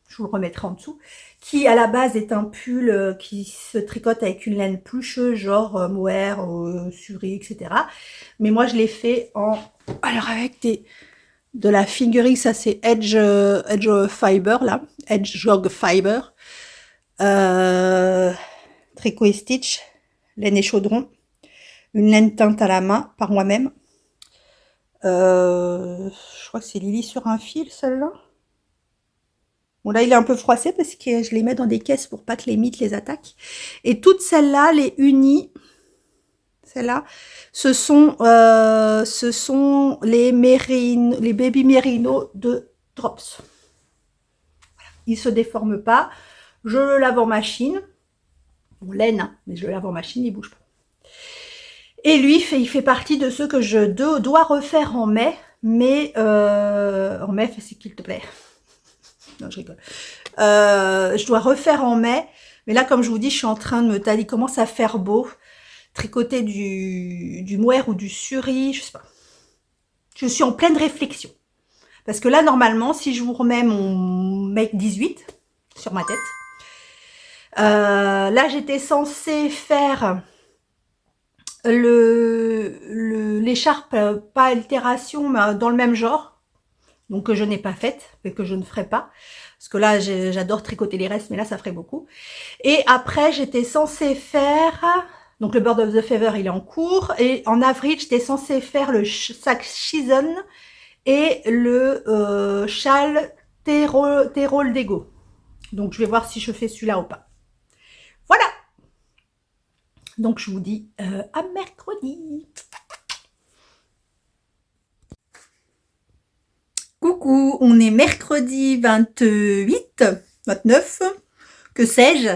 Je vous le remettrai en dessous. Qui à la base est un pull qui se tricote avec une laine plucheuse, genre mohair, suri, etc. Mais moi je l'ai fait en... Alors avec de la fingering, ça c'est Edge Fiber là, Edge Jog Fiber, tricot et stitch, laine et chaudron, une laine teinte à la main par moi-même. Je crois que c'est Lily sur un fil celle-là. Bon là il est un peu froissé parce que je les mets dans des caisses pour pas que les mites les attaquent. Et toutes celles-là, les unies, celles-là, ce sont les baby merino de Drops. Il se déforme pas. Je le lave en machine. Bon, laine, hein, mais je le lave en machine, il bouge pas. Et lui, il fait partie de ceux que je dois refaire en mai. Mais en mai, fais-ce qu'il te plaît. Non, je rigole. Je dois refaire en mai. Mais là, comme je vous dis, je suis en train de me tailler. Il commence à faire beau. Tricoter du mohair ou du suri, je sais pas. Je suis en pleine réflexion. Parce que là, normalement, si je vous remets mon Make 18 sur ma tête, là, j'étais censée faire l'écharpe, pas altération, mais dans le même genre. Donc, que je n'ai pas faite, et que je ne ferai pas. Parce que là, j'adore tricoter les restes, mais là, ça ferait beaucoup. Et après, j'étais censée faire... Donc, le Bird of the Feather, il est en cours. Et en avril, j'étais censée faire le sac Season et le châle Terol d'Ego. Donc, je vais voir si je fais celui-là ou pas. Voilà. Donc, je vous dis à mercredi. Coucou, on est mercredi 28, 29, que sais-je.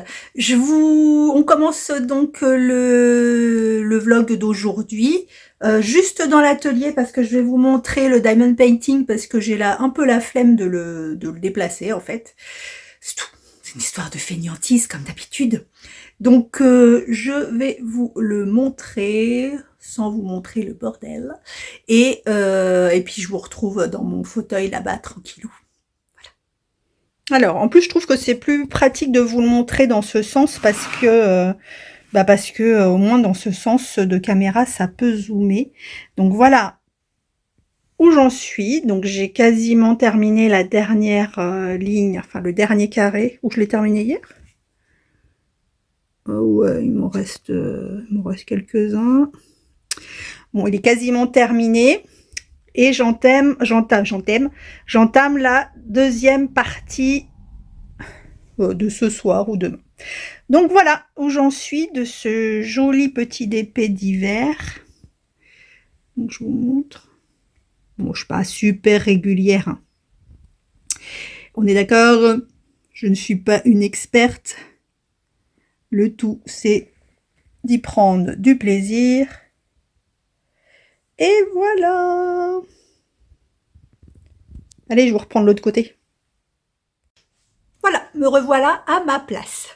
On commence donc le vlog d'aujourd'hui. Juste dans l'atelier parce que je vais vous montrer le diamond painting parce que j'ai un peu la flemme de le déplacer en fait. C'est tout. C'est une histoire de fainéantise comme d'habitude. Donc je vais vous le montrer sans vous montrer le bordel. Et puis je vous retrouve dans mon fauteuil là-bas tranquillou. Voilà. Alors en plus je trouve que c'est plus pratique de vous le montrer dans ce sens parce que au moins dans ce sens de caméra ça peut zoomer. Donc voilà où j'en suis. Donc j'ai quasiment terminé la dernière ligne, enfin le dernier carré où je l'ai terminé hier. Oh ouais, il m'en reste quelques-uns. Bon, il est quasiment terminé et j'entame la deuxième partie de ce soir ou demain. Donc voilà où j'en suis de ce joli petit DP d'hiver. Donc je vous montre. Bon, je suis pas super régulière. Hein. On est d'accord, je ne suis pas une experte. Le tout, c'est d'y prendre du plaisir. Et voilà. Allez, je vais reprendre l'autre côté. Voilà, me revoilà à ma place.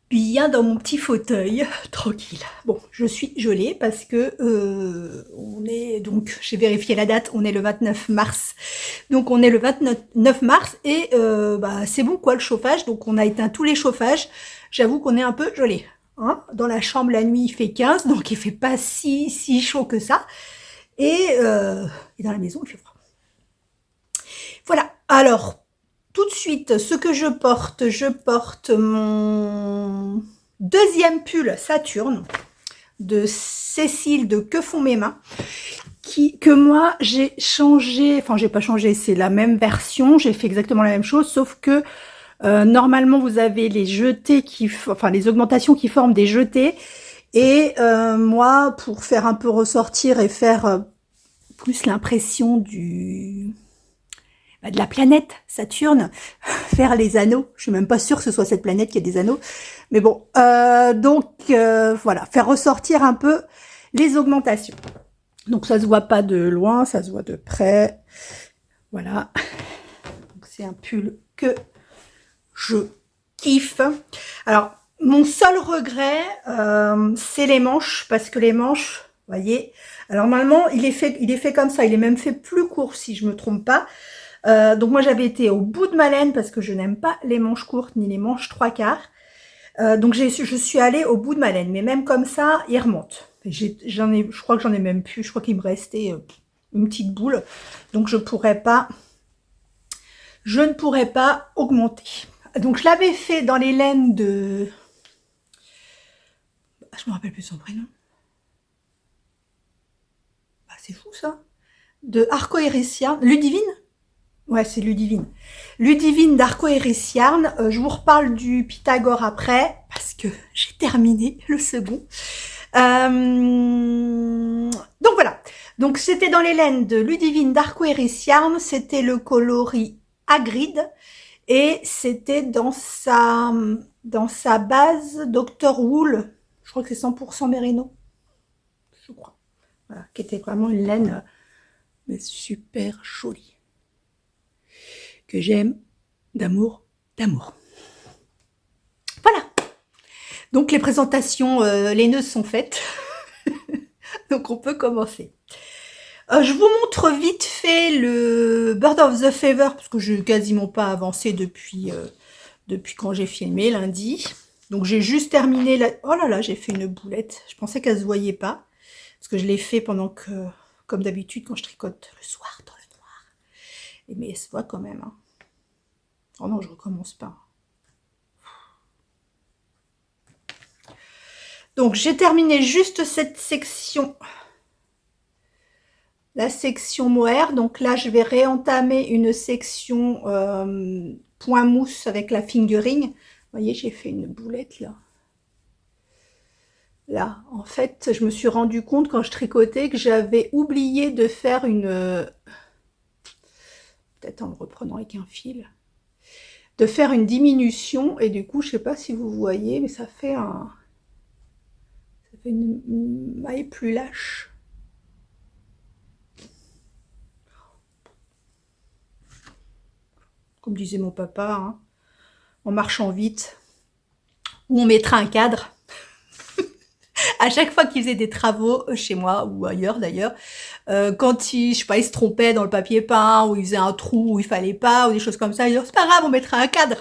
Bien dans mon petit fauteuil, tranquille. Bon, je suis gelée parce que on est donc, j'ai vérifié la date, on est le 29 mars. Donc on est le 29 mars et c'est bon quoi le chauffage. Donc on a éteint tous les chauffages. J'avoue qu'on est un peu gelé. Hein, dans la chambre la nuit il fait 15, donc il fait pas si chaud que ça. Et dans la maison il fait froid. Voilà, alors tout de suite, ce que je porte mon deuxième pull Saturne de Cécile de Que font mes mains, que moi j'ai changé, enfin j'ai pas changé, c'est la même version, j'ai fait exactement la même chose, sauf que Normalement, vous avez les jetés enfin les augmentations qui forment des jetés. Et moi, pour faire un peu ressortir et faire plus l'impression de la planète Saturne, faire les anneaux. Je suis même pas sûre que ce soit cette planète qui a des anneaux. Mais bon, voilà, faire ressortir un peu les augmentations. Donc ça se voit pas de loin, ça se voit de près. Voilà. C'est un pull que je kiffe. Alors, mon seul regret, c'est les manches, parce que les manches, vous voyez, alors normalement, il est fait comme ça, il est même fait plus court, si je me trompe pas. Donc moi, j'avais été au bout de ma laine, parce que je n'aime pas les manches courtes, ni les manches 3/4. Donc je suis allée au bout de ma laine, mais même comme ça, il remonte. Je crois que j'en ai même plus, je crois qu'il me restait une petite boule, donc je ne pourrais pas augmenter. Donc je l'avais fait dans les laines de... Je me rappelle plus son prénom. Ah, c'est fou ça. De Arco Iris Yarn. Ludivine. Ouais, c'est Ludivine. Ludivine d'Arco Iris Yarn. Je vous reparle du Pythagore après, parce que j'ai terminé le second. Donc voilà. Donc c'était dans les laines de Ludivine d'Arco Iris Yarn. C'était le coloris Hagrid. Et c'était dans sa base Dr. Wool. Je crois que c'est 100% Merino. Je crois. Voilà, qui était vraiment une laine mais super jolie. Que j'aime d'amour. Voilà. Donc les présentations laineuses sont faites. Donc on peut commencer. Je vous montre vite fait le Bird of the Feather, parce que je n'ai quasiment pas avancé depuis quand j'ai filmé lundi. Donc j'ai juste terminé la... Oh là là, j'ai fait une boulette. Je pensais qu'elle se voyait pas. Parce que je l'ai fait pendant que, comme d'habitude, quand je tricote le soir dans le noir. Mais elle se voit quand même. Hein. Oh non, je recommence pas. Donc j'ai terminé juste cette section. La section mohair. Donc là, je vais réentamer une section point mousse avec la fingering. Vous voyez, j'ai fait une boulette là. Là, en fait, je me suis rendu compte quand je tricotais que j'avais oublié de faire une... Peut-être en le reprenant avec un fil. De faire une diminution. Et du coup, je sais pas si vous voyez, mais ça fait une maille plus lâche. Comme disait mon papa, hein, en marchant vite. Ou on mettra un cadre. À chaque fois qu'il faisait des travaux chez moi ou ailleurs d'ailleurs, quand il se trompait dans le papier peint, ou il faisait un trou où il fallait pas, ou des choses comme ça, il disait c'est pas grave, on mettra un cadre.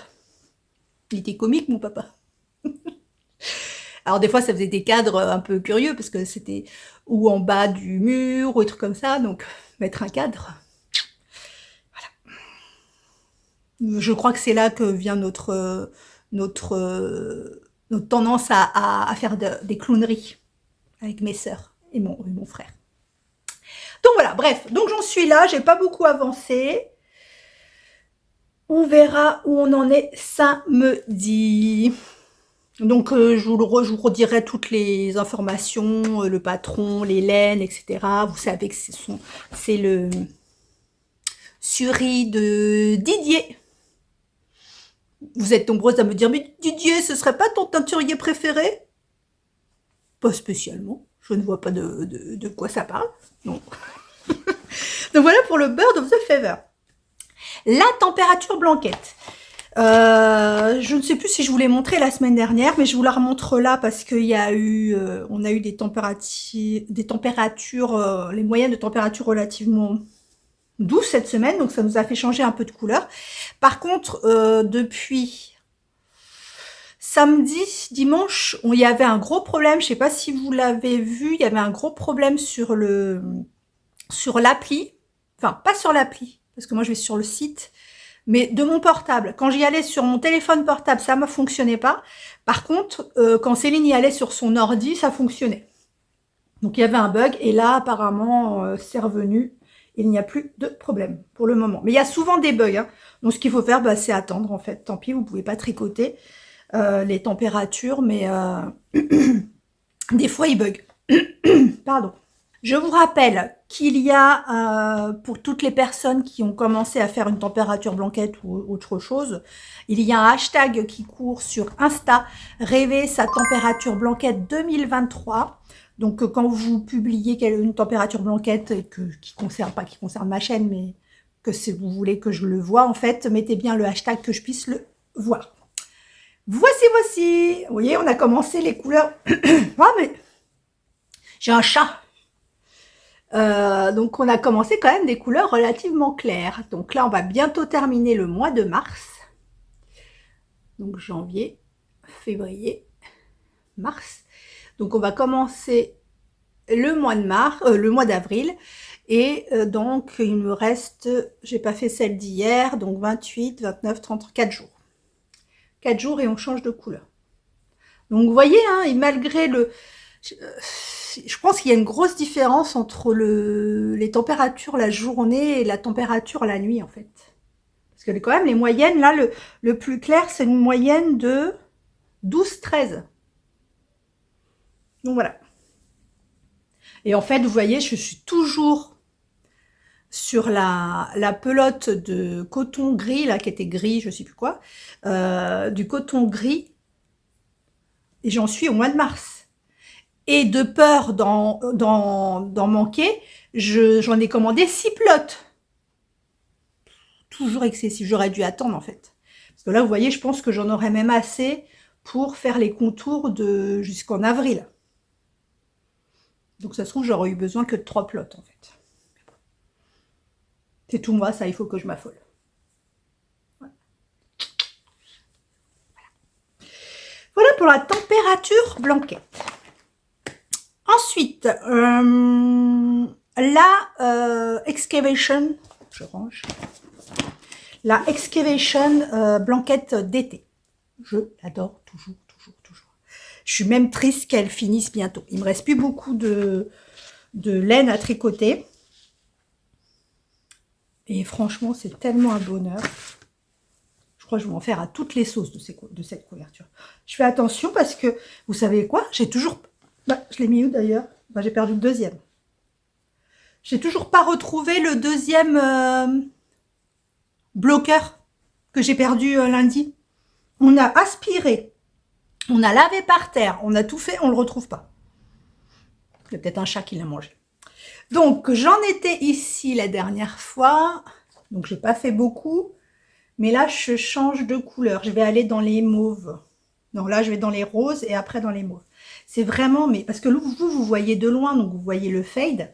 Il était comique mon papa. Alors des fois ça faisait des cadres un peu curieux parce que c'était ou en bas du mur ou des trucs comme ça, donc mettre un cadre. Voilà. Je crois que c'est là que vient notre tendance à faire des clowneries avec mes sœurs et mon frère. Donc voilà, bref, donc j'en suis là, j'ai pas beaucoup avancé. On verra où on en est samedi. Donc je vous redirai toutes les informations, le patron, les laines, etc. Vous savez que c'est le Suri de Didier. Vous êtes nombreuses à me dire, mais Didier, ce serait pas ton teinturier préféré? Pas spécialement. Je ne vois pas de quoi ça parle. Non. Donc voilà pour le Bird of the Feather. La température blanquette. Je ne sais plus si je vous l'ai montré la semaine dernière, mais je vous la remontre là parce qu'il y a eu, on a eu des températures, les moyennes de température relativement douces cette semaine, donc ça nous a fait changer un peu de couleur. Par contre, depuis samedi, dimanche, il y avait un gros problème, je ne sais pas si vous l'avez vu, il y avait un gros problème sur l'appli, enfin pas sur l'appli, parce que moi je vais sur le site, mais de mon portable. Quand j'y allais sur mon téléphone portable, ça ne fonctionnait pas. Par contre, quand Céline y allait sur son ordi, ça fonctionnait. Donc il y avait un bug, et là apparemment c'est revenu. il n'y a plus de problème pour le moment. Mais il y a souvent des bugs, hein. Donc ce qu'il faut faire, bah, c'est attendre en fait. Tant pis, vous pouvez pas tricoter les températures, mais des fois ils bug. Pardon. Je vous rappelle qu'il y a, pour toutes les personnes qui ont commencé à faire une température blanquette ou autre chose, il y a un hashtag qui court sur Insta, rêver sa température blanquette 2023. Donc quand vous publiez une température blanquette qui concerne ma chaîne, mais que si vous voulez que je le voie, en fait, mettez bien le hashtag que je puisse le voir. Voici. Vous voyez, on a commencé les couleurs. Ah, mais j'ai un chat. Donc on a commencé quand même des couleurs relativement claires. Donc là, on va bientôt terminer le mois de mars. Donc janvier, février, mars. Donc on va commencer le mois de mars, le mois d'avril. Et donc il me reste, j'ai pas fait celle d'hier, donc 28, 29, 30, 4 jours. 4 jours et on change de couleur. Donc vous voyez, hein, et malgré le... Je pense qu'il y a une grosse différence entre les températures la journée et la température la nuit, en fait. Parce que quand même, les moyennes, là, le plus clair, c'est une moyenne de 12-13. Donc voilà. Et en fait, vous voyez, je suis toujours sur la pelote de coton gris, là, qui était gris, je sais plus quoi, du coton gris, et j'en suis au mois de mars. Et de peur d'en manquer, j'en ai commandé 6 plots. Toujours excessif, j'aurais dû attendre en fait. Parce que là, vous voyez, je pense que j'en aurais même assez pour faire les contours jusqu'en avril. Donc ça se trouve, j'aurais eu besoin que de 3 plots en fait. C'est tout moi, ça, il faut que je m'affole. Voilà pour la température blanquette. Ensuite, la excavation, je range, la excavation blanquette d'été. Je l'adore toujours. Je suis même triste qu'elle finisse bientôt. Il me reste plus beaucoup de laine à tricoter. Et franchement, c'est tellement un bonheur. Je crois que je vais en faire à toutes les sauces de cette couverture. Je fais attention parce que, vous savez quoi, j'ai toujours... Bah, je l'ai mis où d'ailleurs? Bah, j'ai perdu le deuxième. J'ai toujours pas retrouvé le deuxième bloqueur que j'ai perdu lundi. On a aspiré, on a lavé par terre, on a tout fait, on le retrouve pas. Il y a peut-être un chat qui l'a mangé. Donc, j'en étais ici la dernière fois. Donc, j'ai pas fait beaucoup. Mais là, je change de couleur. Je vais aller dans les mauves. Donc là, je vais dans les roses et après dans les mauves. C'est vraiment, mais parce que vous voyez de loin, donc vous voyez le fade.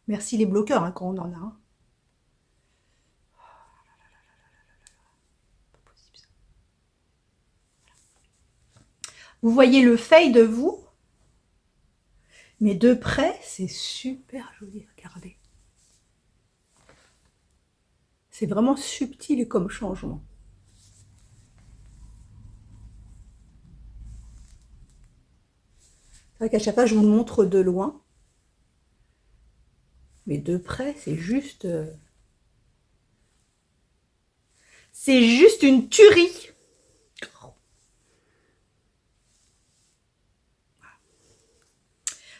Merci les bloqueurs hein, quand on en a. Hein. Vous voyez le fade, vous. Mais de près, c'est super joli. Regardez. C'est vraiment subtil comme changement. C'est vrai qu'à chaque fois, je vous le montre de loin. Mais de près, c'est juste... c'est juste une tuerie.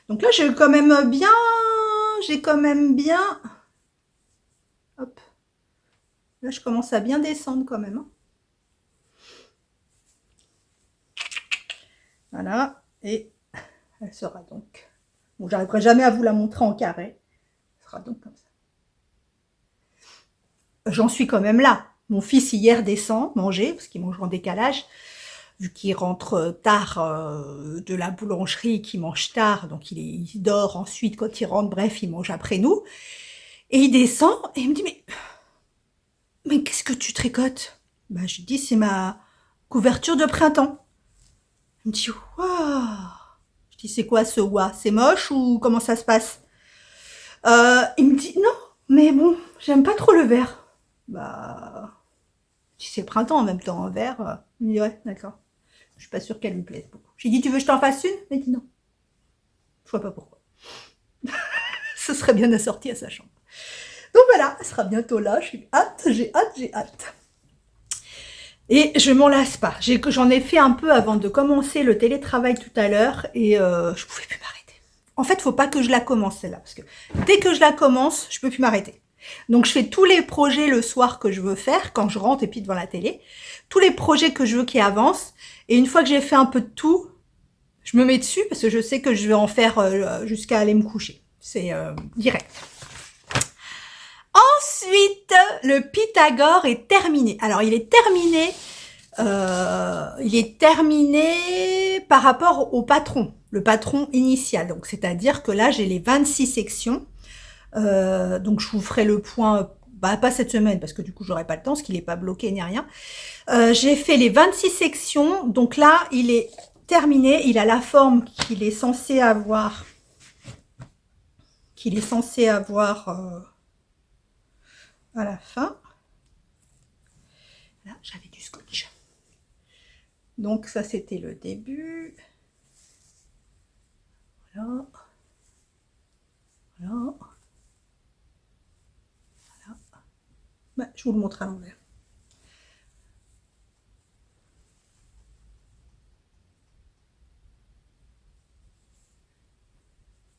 Donc là, j'ai quand même bien... Hop. Là, je commence à bien descendre quand même. Hein. Voilà. Et elle sera donc... Bon, j'arriverai jamais à vous la montrer en carré. Elle sera donc comme ça. J'en suis quand même là. Mon fils, hier, descend manger, parce qu'il mange en décalage. Vu qu'il rentre tard de la boulangerie, qu'il mange tard, donc il dort ensuite quand il rentre, bref, il mange après nous. Et il descend et il me dit, mais qu'est-ce que tu tricotes? Bah, je lui dis, c'est ma couverture de printemps. Il me dit, waouh. Je dis, c'est quoi ce wa? C'est moche ou comment ça se passe? Il me dit, non, mais bon, j'aime pas trop le vert. Bah, c'est le printemps en même temps, un vert. Il me dit, ouais, d'accord. Je suis pas sûre qu'elle lui plaise beaucoup. J'ai dit, tu veux que je t'en fasse une? Elle m'a dit non. Je vois pas pourquoi. Ce serait bien assorti à sa chambre. Donc voilà, elle sera bientôt là. J'ai hâte, j'ai hâte, j'ai hâte. Et je m'en lasse pas. J'en ai fait un peu avant de commencer le télétravail tout à l'heure et je pouvais plus m'arrêter. En fait, faut pas que je la commence celle-là parce que dès que je la commence, je peux plus m'arrêter. Donc je fais tous les projets le soir que je veux faire quand je rentre et puis devant la télé, tous les projets que je veux qui avancent et une fois que j'ai fait un peu de tout, je me mets dessus parce que je sais que je vais en faire jusqu'à aller me coucher. C'est direct. Ensuite, le Pythagore est terminé. Alors, il est terminé par rapport au patron, le patron initial. Donc, c'est-à-dire que là, j'ai les 26 sections. Donc, je vous ferai le point, pas cette semaine, parce que du coup, j'aurai pas le temps, parce qu'il n'est pas bloqué ni rien. J'ai fait les 26 sections. Donc là, il est terminé. Il a la forme qu'il est censé avoir. À la fin. Là, j'avais du scotch. Donc ça, c'était le début. Voilà. Voilà. Voilà. Bah, je vous le montre à l'envers.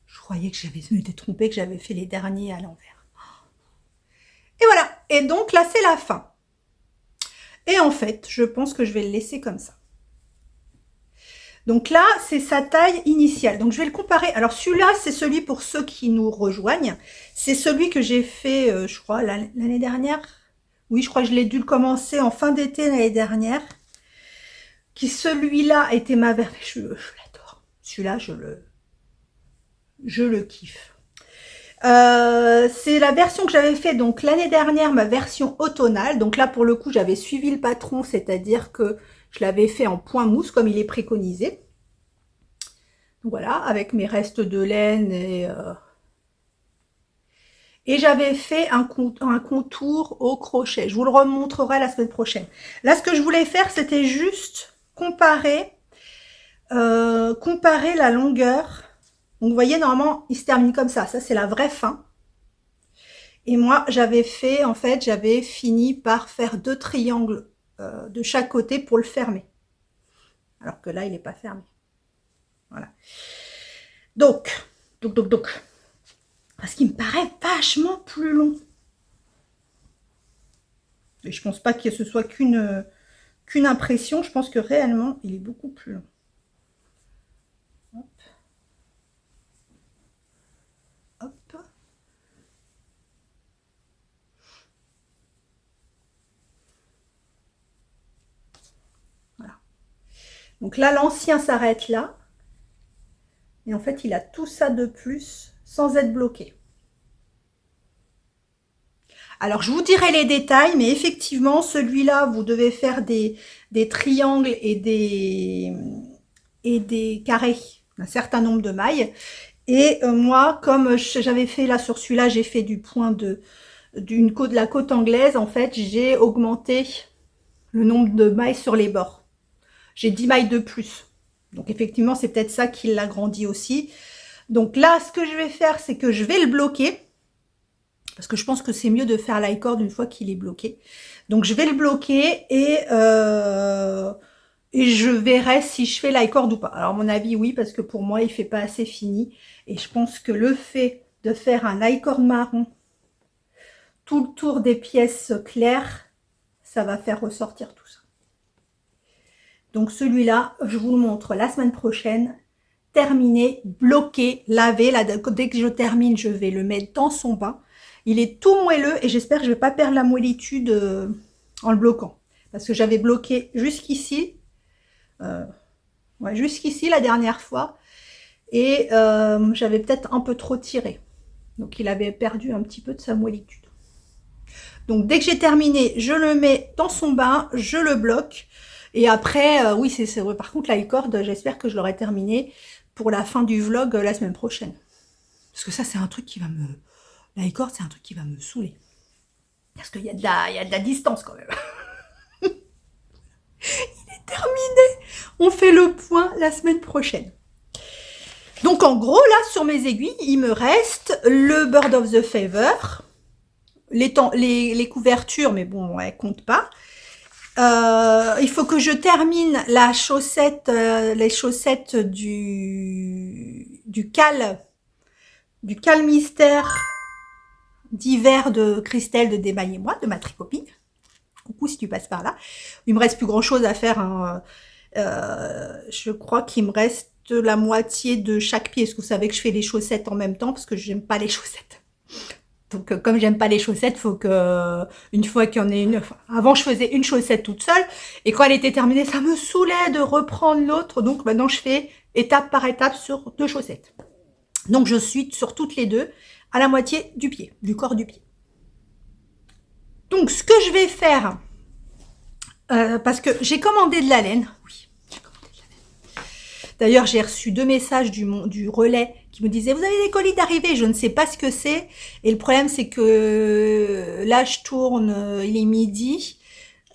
Je croyais que j'avais été trompée, que j'avais fait les derniers à l'envers. Et voilà. Et donc là, c'est la fin. Et en fait, je pense que je vais le laisser comme ça. Donc là, c'est sa taille initiale. Donc je vais le comparer. Alors celui-là, c'est celui pour ceux qui nous rejoignent. C'est celui que j'ai fait, je crois, l'année dernière. Oui, je crois que je l'ai dû le commencer en fin d'été l'année dernière. Qui celui-là était ma version. Je l'adore. Celui-là, je le kiffe. C'est la version que j'avais fait donc l'année dernière, ma version automnale. Donc là, pour le coup, j'avais suivi le patron, c'est-à-dire que je l'avais fait en point mousse, comme il est préconisé. Voilà, avec mes restes de laine et j'avais fait un contour au crochet. Je vous le remontrerai la semaine prochaine. Là, ce que je voulais faire, c'était juste comparer la longueur. Donc, vous voyez, normalement, il se termine comme ça. Ça, c'est la vraie fin. Et moi, j'avais fini par faire 2 triangles de chaque côté pour le fermer. Alors que là, il n'est pas fermé. Voilà. Donc. Parce qu'il me paraît vachement plus long. Et je pense pas que ce soit qu'une impression. Je pense que réellement, il est beaucoup plus long. Hop. Hop. Voilà. Donc là, l'ancien s'arrête là. Et en fait, il a tout ça de plus sans être bloqué. Alors, je vous dirai les détails, mais effectivement, celui-là, vous devez faire des triangles et des carrés, un certain nombre de mailles. Et moi, comme j'avais fait là sur celui-là, j'ai fait du point de la côte anglaise. En fait, j'ai augmenté le nombre de mailles sur les bords. J'ai 10 mailles de plus. Donc, effectivement, c'est peut-être ça qui l'agrandit aussi. Donc là, ce que je vais faire, c'est que je vais le bloquer. Parce que je pense que c'est mieux de faire l'i-cord une fois qu'il est bloqué. Donc je vais le bloquer et je verrai si je fais l'i-cord ou pas. Alors à mon avis, oui, parce que pour moi, il fait pas assez fini. Et je pense que le fait de faire un l'i-cord marron tout le tour des pièces claires, ça va faire ressortir tout ça. Donc celui-là, je vous le montre la semaine prochaine. Terminé, bloqué, lavé. Là, dès que je termine, je vais le mettre dans son bain. Il est tout moelleux et j'espère que je ne vais pas perdre la moellitude en le bloquant. Parce que j'avais bloqué jusqu'ici. Jusqu'ici la dernière fois. Et j'avais peut-être un peu trop tiré. Donc il avait perdu un petit peu de sa moellitude. Donc dès que j'ai terminé, je le mets dans son bain, je le bloque. Et après, oui, c'est vrai. Par contre, la l'i-cord, j'espère que je l'aurai terminé pour la fin du vlog la semaine prochaine. Parce que ça, c'est un truc qui va me... La l'i-cord, c'est un truc qui va me saouler. Parce qu'il y a de la distance quand même. Il est c'est terminé. On fait le point la semaine prochaine. Donc en gros, là, sur mes aiguilles, il me reste le Bird of the Feather, les couvertures, mais bon, elles comptent pas. Il faut que je termine la chaussette, les chaussettes du cal mystère d'hiver de Christelle de Démaille et moi, de ma tricopine. Coucou si tu passes par là. Il me reste plus grand chose à faire. Hein. Je crois qu'il me reste la moitié de chaque pied. Est-ce que vous savez que je fais les chaussettes en même temps parce que j'aime pas les chaussettes. Donc comme j'aime pas les chaussettes, faut que une fois qu'il y en ait une. Enfin, avant je faisais une chaussette toute seule et quand elle était terminée, ça me saoulait de reprendre l'autre. Donc maintenant je fais étape par étape sur 2 chaussettes. Donc je suis sur toutes les 2 à la moitié du pied, du corps du pied. Donc ce que je vais faire, parce que j'ai commandé de la laine. Oui, j'ai commandé de la laine. D'ailleurs j'ai reçu 2 messages du relais qui me disaient vous avez des colis d'arrivée, je ne sais pas ce que c'est. Et le problème c'est que là je tourne, il est midi.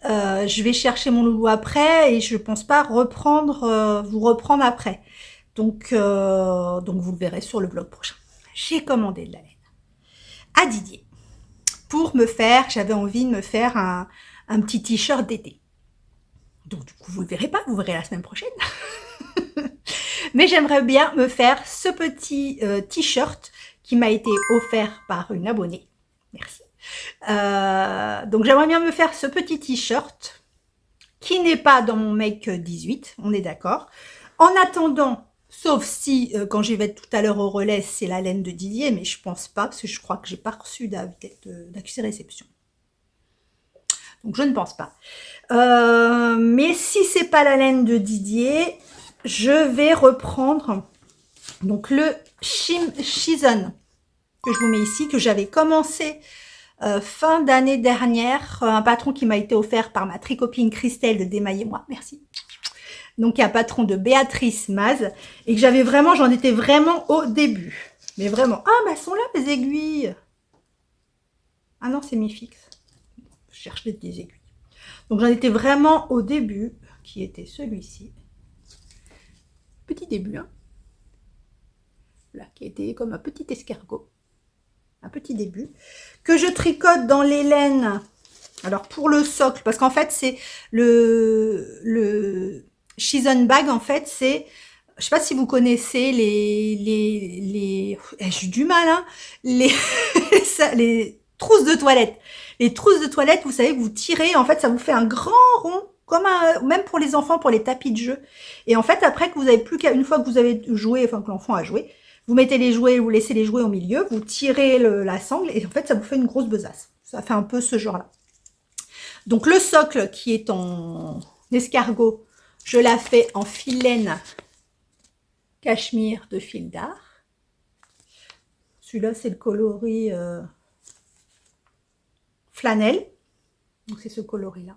Je vais chercher mon loulou après et je pense pas vous reprendre après. Donc vous le verrez sur le blog prochain. J'ai commandé de la laine à Didier pour j'avais envie de me faire un petit t-shirt d'été. Donc du coup vous le verrez pas, vous verrez la semaine prochaine. Mais j'aimerais bien me faire ce petit t-shirt qui m'a été offert par une abonnée. Merci. Donc j'aimerais bien me faire ce petit t-shirt qui n'est pas dans mon make 18, on est d'accord. En attendant, sauf si quand j'y vais tout à l'heure au relais, c'est la laine de Didier, mais je pense pas parce que je crois que j'ai pas reçu d'accusé réception. Donc je ne pense pas. Mais si c'est pas la laine de Didier, je vais reprendre donc le Season que je vous mets ici, que j'avais commencé fin d'année dernière, un patron qui m'a été offert par ma tricopine Christelle de Démaille et moi, merci. Donc, il y a un patron de Béatrice Maz, et que j'en étais vraiment au début. Mais vraiment, ah, bah, elles sont là, mes aiguilles. Ah non, c'est mes fixes. Je cherche des aiguilles. Donc, j'en étais vraiment au début, qui était celui-ci. Petit début, hein. Là, qui était comme un petit escargot. Un petit début. Que je tricote dans les laines. Alors, pour le socle, parce qu'en fait, c'est le Season Bag, en fait, c'est, je sais pas si vous connaissez j'ai du mal, hein, les trousses de toilette. Les trousses de toilette, vous savez que vous tirez, en fait, ça vous fait un grand rond, même pour les enfants, pour les tapis de jeu. Et en fait, après que vous avez plus une fois que vous avez joué, enfin que l'enfant a joué, vous mettez les jouets, vous laissez les jouets au milieu, vous tirez la sangle, et en fait, ça vous fait une grosse besace. Ça fait un peu ce genre-là. Donc, le socle qui est en escargot, je la fais en fil laine cachemire de fil d'art. Celui-là, c'est le coloris flanelle. Donc, c'est ce coloris-là.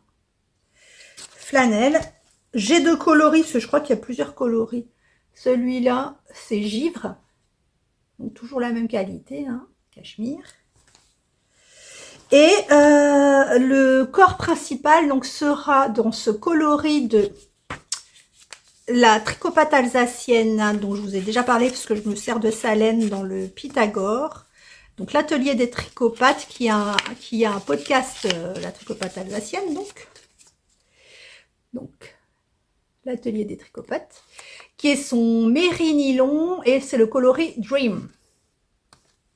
Flanelle. J'ai 2 coloris, parce que je crois qu'il y a plusieurs coloris. Celui-là, c'est givre. Donc, toujours la même qualité, hein, cachemire. Et le corps principal donc sera dans ce coloris de la tricopate alsacienne, hein, dont je vous ai déjà parlé parce que je me sers de sa laine dans le Pythagore. Donc l'atelier des tricopates qui a un podcast, la tricopate alsacienne donc l'atelier des tricopates, qui est son mérinylon et c'est le coloris Dream.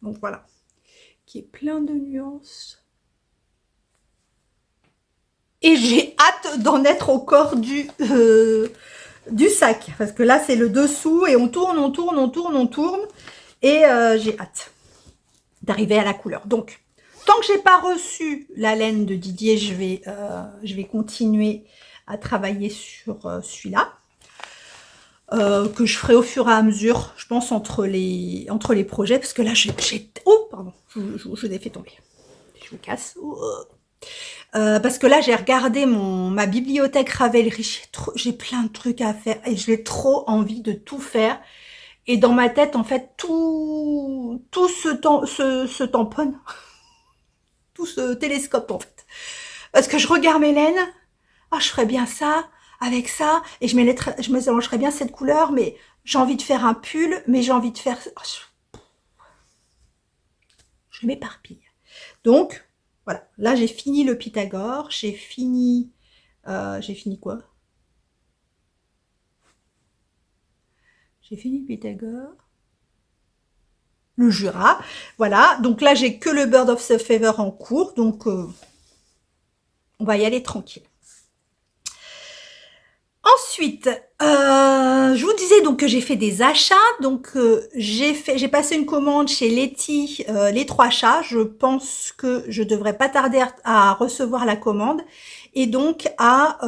Donc voilà, qui est plein de nuances. Et j'ai hâte d'en être au corps du sac. Parce que là, c'est le dessous et on tourne. Et j'ai hâte d'arriver à la couleur. Donc, tant que j'ai pas reçu la laine de Didier, je vais continuer à travailler sur celui-là. Que je ferai au fur et à mesure, je pense, entre les projets. Parce que là, oh, pardon, je l'ai fait tomber. Je me casse. Parce que là, j'ai regardé ma bibliothèque Ravelry. J'ai plein de trucs à faire et j'ai trop envie de tout faire. Et dans ma tête, en fait, tout se tamponne. Tout se télescope, en fait. Parce que je regarde mes laines. Ah, je ferais bien ça. avec ça, et je me mélangerais bien cette couleur, mais j'ai envie de faire un pull, mais j'ai envie de faire... Oh, je m'éparpille. Donc, voilà, là j'ai fini le Pythagore, j'ai fini quoi? J'ai fini le Pythagore. Le Jura, voilà. Donc là, j'ai que le Bird of the Feather en cours, donc on va y aller tranquille. Ensuite, je vous disais donc que j'ai fait des achats, donc j'ai passé une commande chez Letty, les 3 chats. Je pense que je devrais pas tarder à recevoir la commande et donc à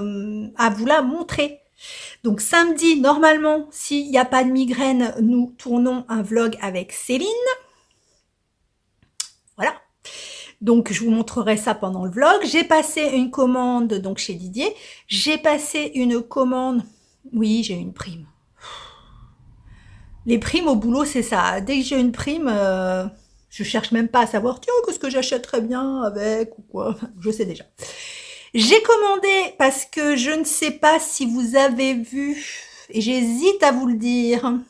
vous la montrer. Donc samedi, normalement, s'il n'y a pas de migraine, nous tournons un vlog avec Céline. Voilà. Donc je vous montrerai ça pendant le vlog. J'ai passé une commande donc chez Didier. J'ai passé une commande. Oui, j'ai une prime. Les primes au boulot, c'est ça. Dès que j'ai une prime, je cherche même pas à savoir tiens, qu'est-ce que j'achèterais bien avec ou quoi. Je sais déjà. J'ai commandé parce que je ne sais pas si vous avez vu, et j'hésite à vous le dire,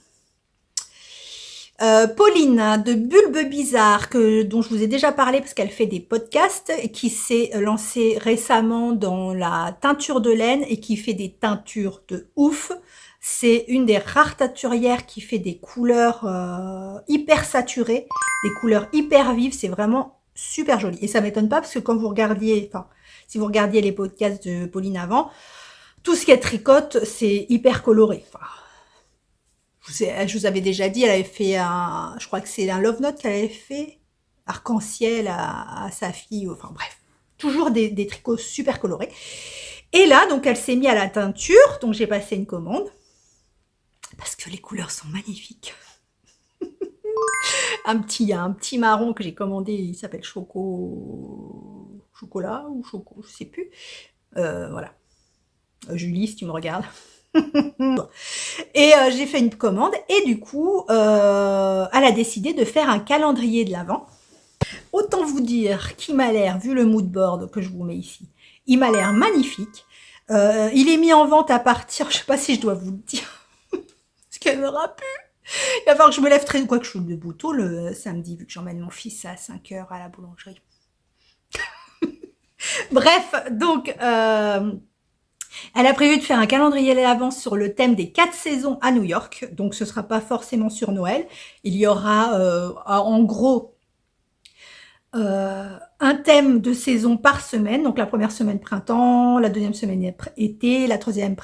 Pauline de Bulbe Bizarre, dont je vous ai déjà parlé parce qu'elle fait des podcasts et qui s'est lancée récemment dans la teinture de laine et qui fait des teintures de ouf. C'est une des rares teinturières qui fait des couleurs hyper saturées, des couleurs hyper vives. C'est vraiment super joli. Et ça m'étonne pas parce que quand vous regardiez, enfin, si vous regardiez les podcasts de Pauline avant, tout ce qui est tricote, c'est hyper coloré. Enfin, je vous avais déjà dit, elle avait fait je crois que c'est un love note qu'elle avait fait, arc-en-ciel à sa fille, enfin bref, toujours des tricots super colorés. Et là, donc elle s'est mise à la teinture, donc j'ai passé une commande, parce que les couleurs sont magnifiques. Il y a un petit marron que j'ai commandé, il s'appelle Chocolat ou Choco, je sais plus. Voilà. Julie, si tu me regardes. Et j'ai fait une commande et du coup, elle a décidé de faire un calendrier de l'Avent. Autant vous dire qu'il m'a l'air, vu le mood board que je vous mets ici, il m'a l'air magnifique. Il est mis en vente à partir, je sais pas si je dois vous le dire, parce qu'elle m'aura pu. Il va falloir que je me lève très, quoi que je suis debout tôt le samedi, vu que j'emmène mon fils à 5h à la boulangerie. Bref, donc... elle a prévu de faire un calendrier à l'avance sur le thème des 4 saisons à New York. Donc, ce ne sera pas forcément sur Noël. Il y aura, en gros, un thème de saison par semaine. Donc, la première semaine printemps, la deuxième semaine été, la troisième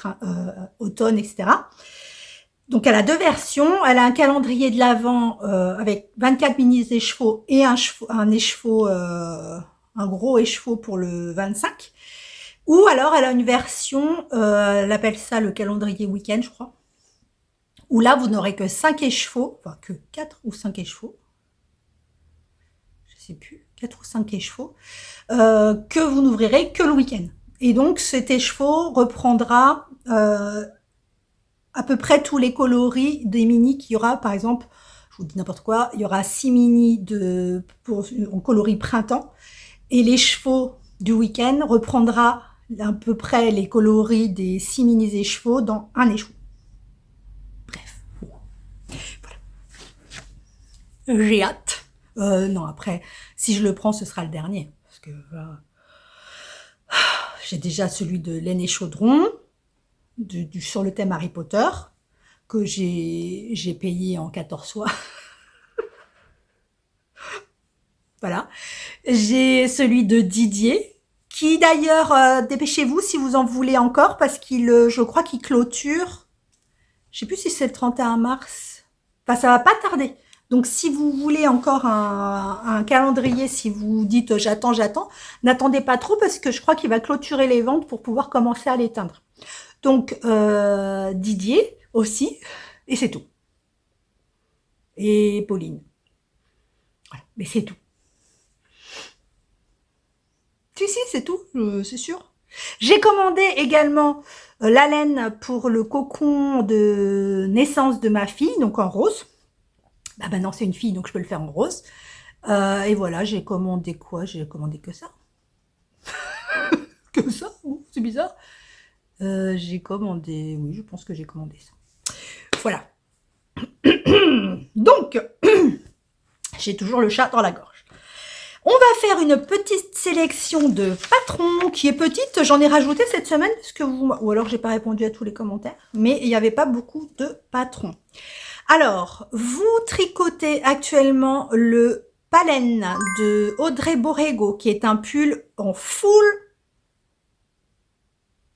automne, etc. Donc, elle a 2 versions. Elle a un calendrier de l'Avent avec 24 mini-écheveaux et un gros écheveau pour le 25. Ou alors, elle a une version, elle appelle ça le calendrier week-end, je crois, où là, vous n'aurez que 5 écheveaux, enfin que 4 ou 5 écheveaux, je sais plus, 4 ou 5 écheveaux, que vous n'ouvrirez que le week-end. Et donc, cet écheveau reprendra à peu près tous les coloris des mini qu'il y aura, par exemple, je vous dis n'importe quoi, il y aura 6 mini en coloris printemps, et l'écheveau du week-end reprendra à peu près les coloris des 6 mini-écheveaux dans un écheveau. Bref. Voilà. J'ai hâte. Non, après, si je le prends, ce sera le dernier. Parce que j'ai déjà celui de Laine et Chaudron, sur le thème Harry Potter, que j'ai payé en 14 fois. Voilà. J'ai celui de Didier, qui d'ailleurs, dépêchez-vous si vous en voulez encore, parce je crois qu'il clôture, je sais plus si c'est le 31 mars, enfin ça va pas tarder. Donc si vous voulez encore un calendrier, si vous dites j'attends, n'attendez pas trop parce que je crois qu'il va clôturer les ventes pour pouvoir commencer à l'éteindre. Donc Didier aussi, et c'est tout. Et Pauline. Voilà, mais c'est tout. Si, c'est tout, c'est sûr. J'ai commandé également la laine pour le cocon de naissance de ma fille, donc en rose. Bah maintenant c'est une fille, donc je peux le faire en rose. Et voilà, j'ai commandé quoi? J'ai commandé que ça. Que ça? C'est bizarre. J'ai commandé, oui, je pense que j'ai commandé ça. Voilà. Donc, j'ai toujours le chat dans la gorge. On va faire une petite sélection de patrons qui est petite. J'en ai rajouté cette semaine parce que ou alors j'ai pas répondu à tous les commentaires, mais il n'y avait pas beaucoup de patrons. Alors, vous tricotez actuellement le Palen de Audrey Borrego, qui est un pull en full.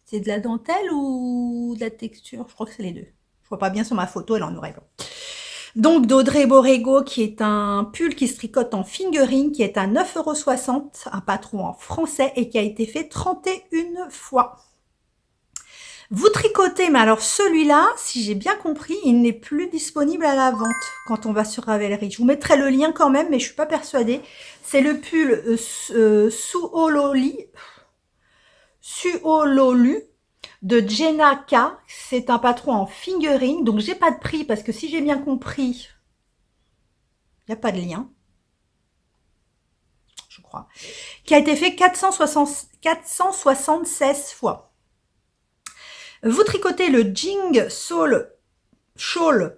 C'est de la dentelle ou de la texture? Je crois que c'est les deux. Je vois pas bien sur ma photo, elle est en noir et blanc. Donc d'Audrey Borrego, qui est un pull qui se tricote en fingering, qui est à 9,60 €, un patron en français et qui a été fait 31 fois. Vous tricotez, mais alors celui-là, si j'ai bien compris, il n'est plus disponible à la vente quand on va sur Ravelry. Je vous mettrai le lien quand même, mais je suis pas persuadée. C'est le pull Suololu de Jenna K. C'est un patron en fingering, donc j'ai pas de prix parce que si j'ai bien compris, il n'y a pas de lien, je crois, qui a été fait 476 fois. Vous tricotez le Jing Shawl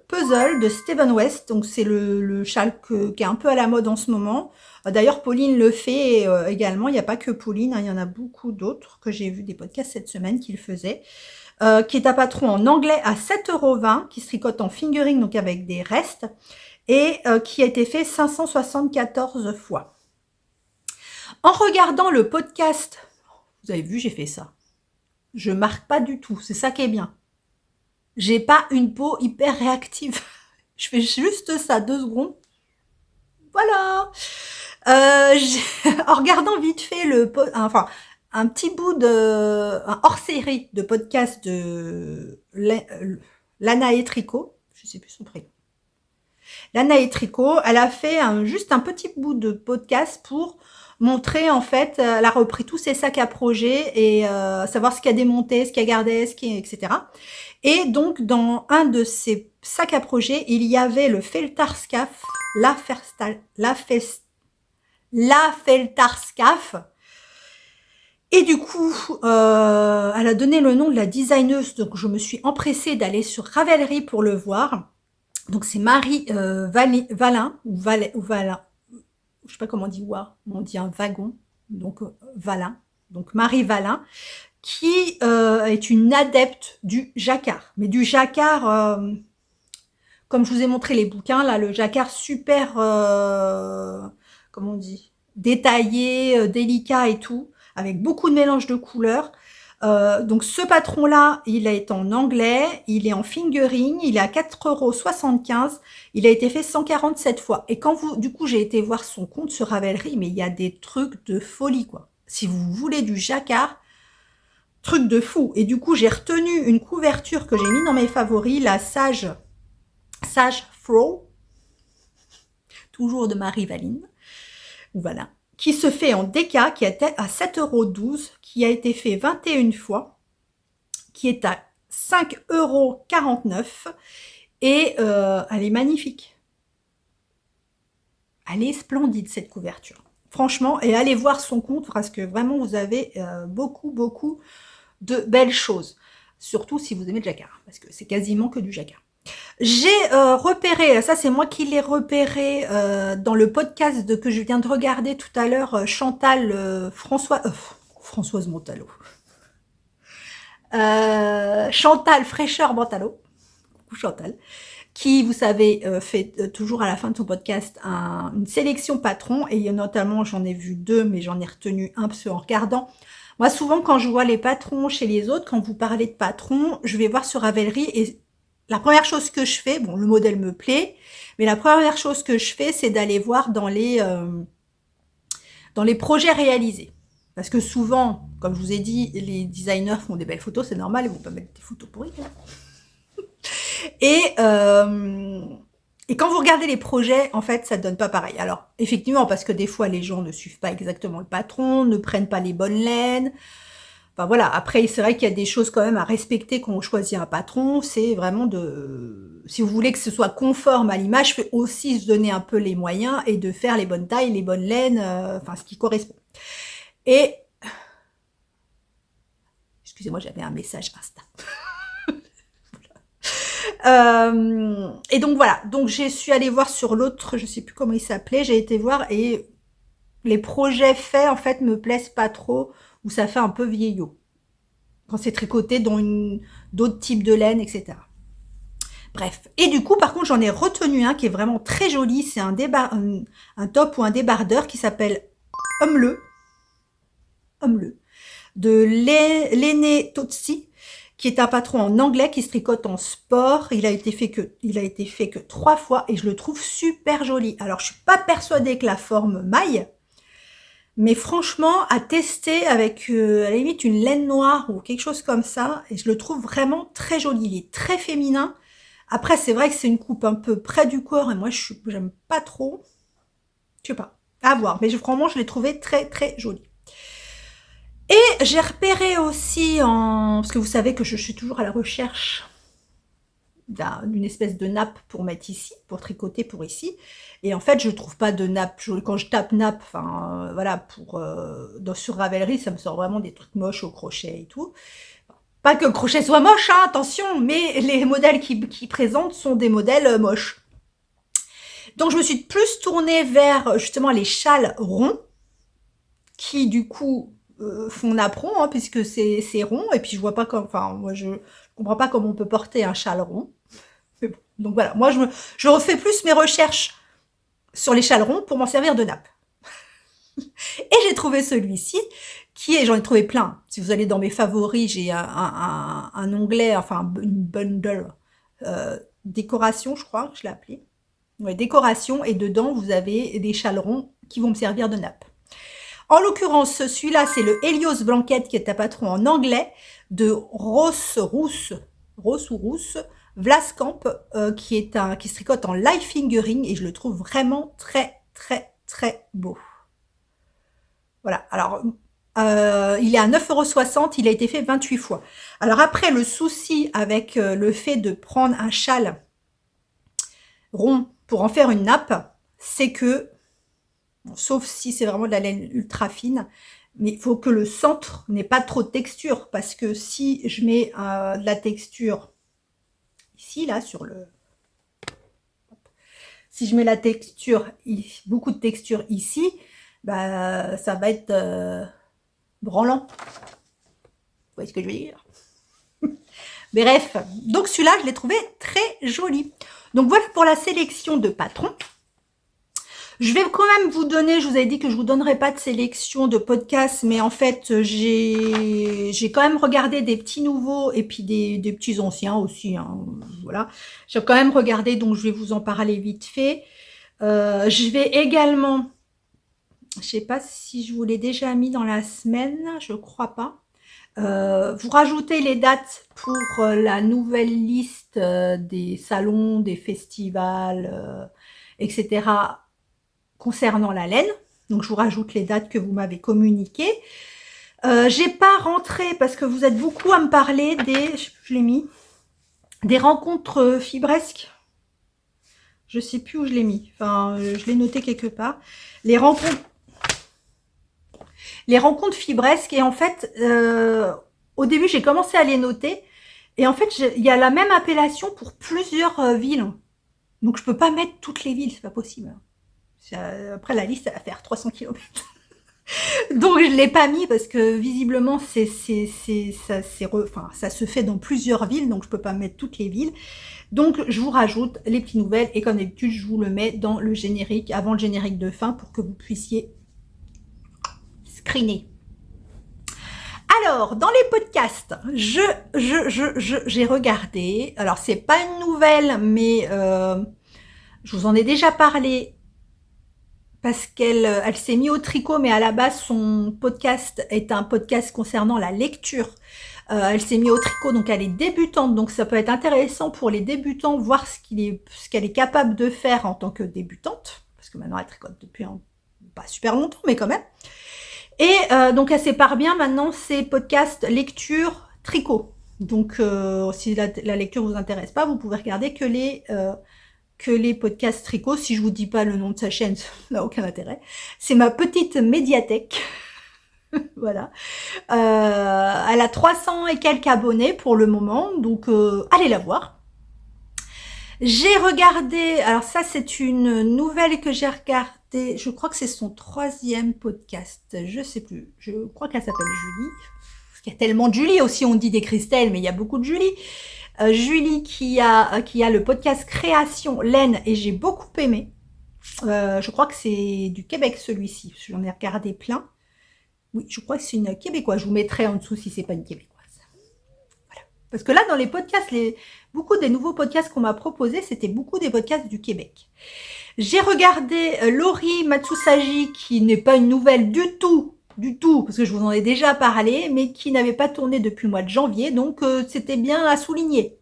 Puzzle de Steven West, donc c'est le châle qui est un peu à la mode en ce moment. D'ailleurs, Pauline le fait également, il n'y a pas que Pauline, hein, il y en a beaucoup d'autres que j'ai vu des podcasts cette semaine qui le faisaient. Qui est un patron en anglais à 7,20 €, qui se tricote en fingering, donc avec des restes, et qui a été fait 574 fois. En regardant le podcast, vous avez vu, j'ai fait ça. Je marque pas du tout, c'est ça qui est bien. J'ai pas une peau hyper réactive. Je fais juste ça 2 secondes. Voilà. En regardant vite fait un petit bout un hors-série de podcast de Lana et Tricot, je sais plus son prénom. Lana et Tricot, elle a fait juste un petit bout de podcast pour montrer, en fait, elle a repris tous ses sacs à projet et savoir ce qu'il y a démonté, ce qu'il y a gardé, etc. Et donc, dans un de ces sacs à projet, il y avait le Feltarscaf, la Feltarscaf. Et du coup, elle a donné le nom de la designeuse, donc je me suis empressée d'aller sur Ravelry pour le voir. Donc c'est Marie Valin, ou Valin, je sais pas comment on dit un wagon, donc Valin, donc Marie Valin, qui est une adepte du jacquard, mais du jacquard, comme je vous ai montré les bouquins, là, le jacquard super, comment on dit, détaillé, délicat et tout, avec beaucoup de mélange de couleurs. Donc ce patron-là, il est en anglais, il est en fingering, il est à 4,75 €, il a été fait 147 fois. Et du coup, j'ai été voir son compte sur Ravelry, mais il y a des trucs de folie, quoi. Si vous voulez du jacquard, truc de fou. Et du coup, j'ai retenu une couverture que j'ai mis dans mes favoris, la Sage Throw, toujours de Marie Valine, voilà, qui se fait en DK, qui était à 7,12 €, qui a été fait 21 fois, qui est à 5,49 € et elle est magnifique. Elle est splendide, cette couverture. Franchement, et allez voir son compte parce que vraiment, vous avez beaucoup de belles choses. Surtout si vous aimez le jacquard, parce que c'est quasiment que du jacquard. J'ai repéré, ça c'est moi qui l'ai repéré dans le podcast que je viens de regarder tout à l'heure, Françoise Montalot. Chantal Fraîcheur Montalot, Chantal, qui, vous savez, fait toujours à la fin de son podcast une sélection patron, et notamment, j'en ai vu 2, mais j'en ai retenu un peu en regardant. Moi, souvent, quand je vois les patrons chez les autres, quand vous parlez de patrons, je vais voir sur Ravelry et la première chose que je fais, bon, le modèle me plaît, mais la première chose que je fais, c'est d'aller voir dans les projets réalisés. Parce que souvent, comme je vous ai dit, les designers font des belles photos, c'est normal, ils vont pas mettre des photos pourries, là. Et quand vous regardez les projets, en fait, ça ne donne pas pareil. Alors, effectivement, parce que des fois, les gens ne suivent pas exactement le patron, ne prennent pas les bonnes laines. Enfin voilà, après c'est vrai qu'il y a des choses quand même à respecter quand on choisit un patron, c'est vraiment si vous voulez que ce soit conforme à l'image, il faut aussi se donner un peu les moyens et de faire les bonnes tailles, les bonnes laines, enfin ce qui correspond. Et Excusez-moi, j'avais un message Insta. Et donc voilà, donc je suis allée voir sur l'autre, je sais plus comment il s'appelait, j'ai été voir et les projets faits en fait me plaisent pas trop, ou ça fait un peu vieillot quand c'est tricoté dans d'autres types de laine, etc. Bref. Et du coup, par contre, j'en ai retenu un qui est vraiment très joli. C'est un top ou un débardeur qui s'appelle Homme-le, de Lene Tozzi, qui est un patron en anglais qui se tricote en sport. Il a été fait que 3 fois et je le trouve super joli. Alors, je suis pas persuadée que la forme maille, mais franchement, à tester avec, à la limite, une laine noire ou quelque chose comme ça, et je le trouve vraiment très joli. Il est très féminin. Après, c'est vrai que c'est une coupe un peu près du corps, et moi, j'aime pas trop. Je sais pas. À voir. Mais vraiment, je l'ai trouvé très, très joli. Et j'ai repéré aussi parce que vous savez que je suis toujours à la recherche d'une espèce de nappe pour mettre ici, pour tricoter pour ici. Et en fait, je trouve pas de nappe. Quand je tape nappe, enfin, voilà, sur Ravelry, ça me sort vraiment des trucs moches au crochet et tout. Pas que le crochet soit moche, hein, attention, mais les modèles qui présentent sont des modèles moches. Donc, je me suis plus tournée vers, justement, les châles ronds, qui, du coup, font nappe rond, hein, puisque c'est rond, et puis je vois pas moi, je comprends pas comment on peut porter un châle rond. Bon. Donc voilà, moi je refais plus mes recherches sur les châles ronds pour m'en servir de nappe. Et j'ai trouvé celui-ci, j'en ai trouvé plein. Si vous allez dans mes favoris, j'ai un onglet, enfin une bundle, décoration, je crois que je l'ai appelé. Ouais, décoration, et dedans vous avez des châles ronds qui vont me servir de nappe. En l'occurrence, celui-là, c'est le Helios Blanket, qui est un patron en anglais, de Ross Vlaskamp, qui se tricote en light fingering, et je le trouve vraiment très, très, très beau. Voilà. Alors, il est à 9,60 €, il a été fait 28 fois. Alors après, le souci avec le fait de prendre un châle rond pour en faire une nappe, c'est que, sauf si c'est vraiment de la laine ultra fine, mais il faut que le centre n'ait pas trop de texture, parce que si je mets de la texture ici, là, si je mets la texture, beaucoup de texture ici, bah, ça va être branlant. Vous voyez ce que je veux dire? Bref, donc celui-là, je l'ai trouvé très joli. Donc voilà pour la sélection de patrons. Je vais quand même vous donner, je vous avais dit que je vous donnerais pas de sélection de podcasts, mais en fait, j'ai quand même regardé des petits nouveaux et puis des petits anciens aussi, hein, voilà. J'ai quand même regardé, donc je vais vous en parler vite fait. Je vais également, je sais pas si je vous l'ai déjà mis dans la semaine, je crois pas. Vous rajoutez les dates pour la nouvelle liste des salons, des festivals, etc., concernant la laine. Donc, je vous rajoute les dates que vous m'avez communiquées. J'ai pas rentré, parce que vous êtes beaucoup à me parler je l'ai mis, des rencontres fibresques. Je sais plus où je l'ai mis. Enfin, je l'ai noté quelque part. Les rencontres fibresques. Et en fait, au début, j'ai commencé à les noter. Et en fait, il y a la même appellation pour plusieurs villes. Donc, je peux pas mettre toutes les villes, c'est pas possible. Après, la liste, elle va faire 300 km. Donc, je l'ai pas mis parce que visiblement, ça se fait dans plusieurs villes. Donc, je peux pas mettre toutes les villes. Donc, je vous rajoute les petites nouvelles. Et comme d'habitude, je vous le mets dans le générique, avant le générique de fin, pour que vous puissiez screener. Alors, dans les podcasts, j'ai regardé. Alors, c'est pas une nouvelle, mais je vous en ai déjà parlé parce qu'elle s'est mise au tricot, mais à la base, son podcast est un podcast concernant la lecture. Elle s'est mise au tricot, donc elle est débutante. Donc, ça peut être intéressant pour les débutants, voir ce qu'elle est capable de faire en tant que débutante. Parce que maintenant, elle tricote depuis pas super longtemps, mais quand même. Et donc, elle sépare bien maintenant ses podcasts lecture, tricot. Donc, si la lecture vous intéresse pas, vous pouvez regarder que les podcasts tricot. Si je vous dis pas le nom de sa chaîne, ça n'a aucun intérêt. C'est ma petite médiathèque. Voilà. Elle a 300 et quelques abonnés pour le moment, donc allez la voir. J'ai regardé, alors ça c'est une nouvelle que j'ai regardée, je crois que c'est son 3e podcast, je sais plus, je crois qu'elle s'appelle Julie. Parce qu'il y a tellement de Julie aussi, on dit des Christelle, mais il y a beaucoup de Julie. Julie qui a le podcast Création Laine et j'ai beaucoup aimé. Je crois que c'est du Québec celui-ci, j'en ai regardé plein. Oui, je crois que c'est une Québécoise. Je vous mettrai en dessous si c'est pas une Québécoise. Voilà. Parce que là, dans les podcasts, beaucoup des nouveaux podcasts qu'on m'a proposés, c'était beaucoup des podcasts du Québec. J'ai regardé Laurie Matsusagi, qui n'est pas une nouvelle du tout, parce que je vous en ai déjà parlé, mais qui n'avait pas tourné depuis le mois de janvier, donc c'était bien à souligner.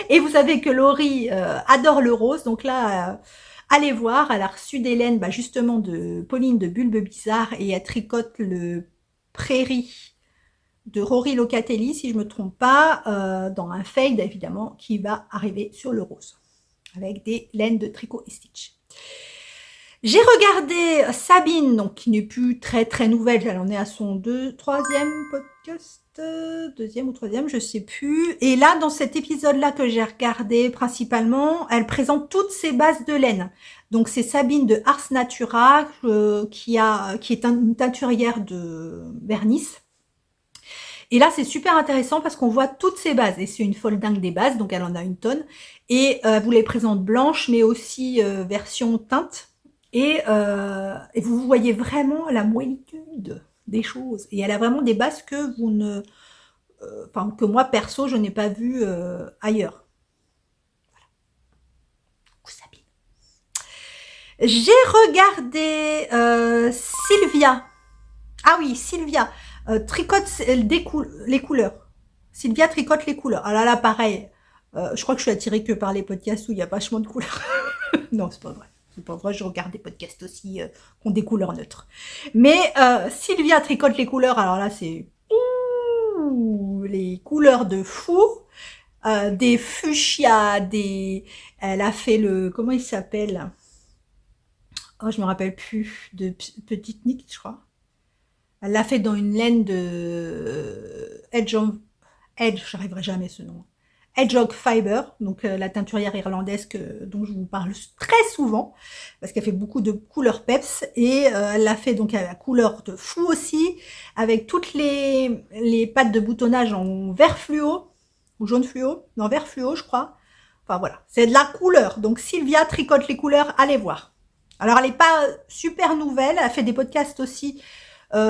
Et vous savez que Laurie adore le rose, donc là, allez voir, elle a reçu des laines justement de Pauline de Bulbe Bizarre et elle tricote le Prairie de Rory Locatelli, si je me trompe pas, dans un fade évidemment qui va arriver sur le rose, avec des laines de tricot et stitch. J'ai regardé Sabine, donc qui n'est plus très très nouvelle, elle en est à son 3e podcast, 2e ou 3e, je sais plus. Et là, dans cet épisode-là que j'ai regardé principalement, elle présente toutes ses bases de laine. Donc c'est Sabine de Ars Natura, qui est une teinturière de Vernis. Et là, c'est super intéressant parce qu'on voit toutes ses bases. Et c'est une folle dingue des bases, donc elle en a une tonne. Et vous les présente blanches, mais aussi version teinte. Et vous voyez vraiment la moellitude des choses. Et elle a vraiment des bases que vous ne... Enfin, que moi, perso, je n'ai pas vu ailleurs. Voilà. Sabine. J'ai regardé Sylvia. Ah oui, Sylvia. Tricote les couleurs. Sylvia tricote les couleurs. Ah là, pareil. Je crois que je suis attirée que par les podcasts où il y a vachement de couleurs. Non, c'est pas vrai. C'est pas vrai, je regarde des podcasts aussi qui ont des couleurs neutres. Mais Sylvia tricote les couleurs, alors là, c'est les couleurs de fou. Des fuchsias, Elle a fait le... Comment il s'appelle? Oh, je me rappelle plus. De Petite Nick, je crois. Elle l'a fait dans une laine de Edge, j'arriverai jamais ce nom. Hedgehog Fiber, donc la teinturière irlandaise dont je vous parle très souvent, parce qu'elle fait beaucoup de couleurs peps, et elle l'a fait donc à la couleur de fou aussi, avec toutes les pattes de boutonnage en vert fluo, ou jaune fluo, non vert fluo je crois. Enfin voilà, c'est de la couleur, donc Sylvia tricote les couleurs, allez voir. Alors elle n'est pas super nouvelle, elle a fait des podcasts aussi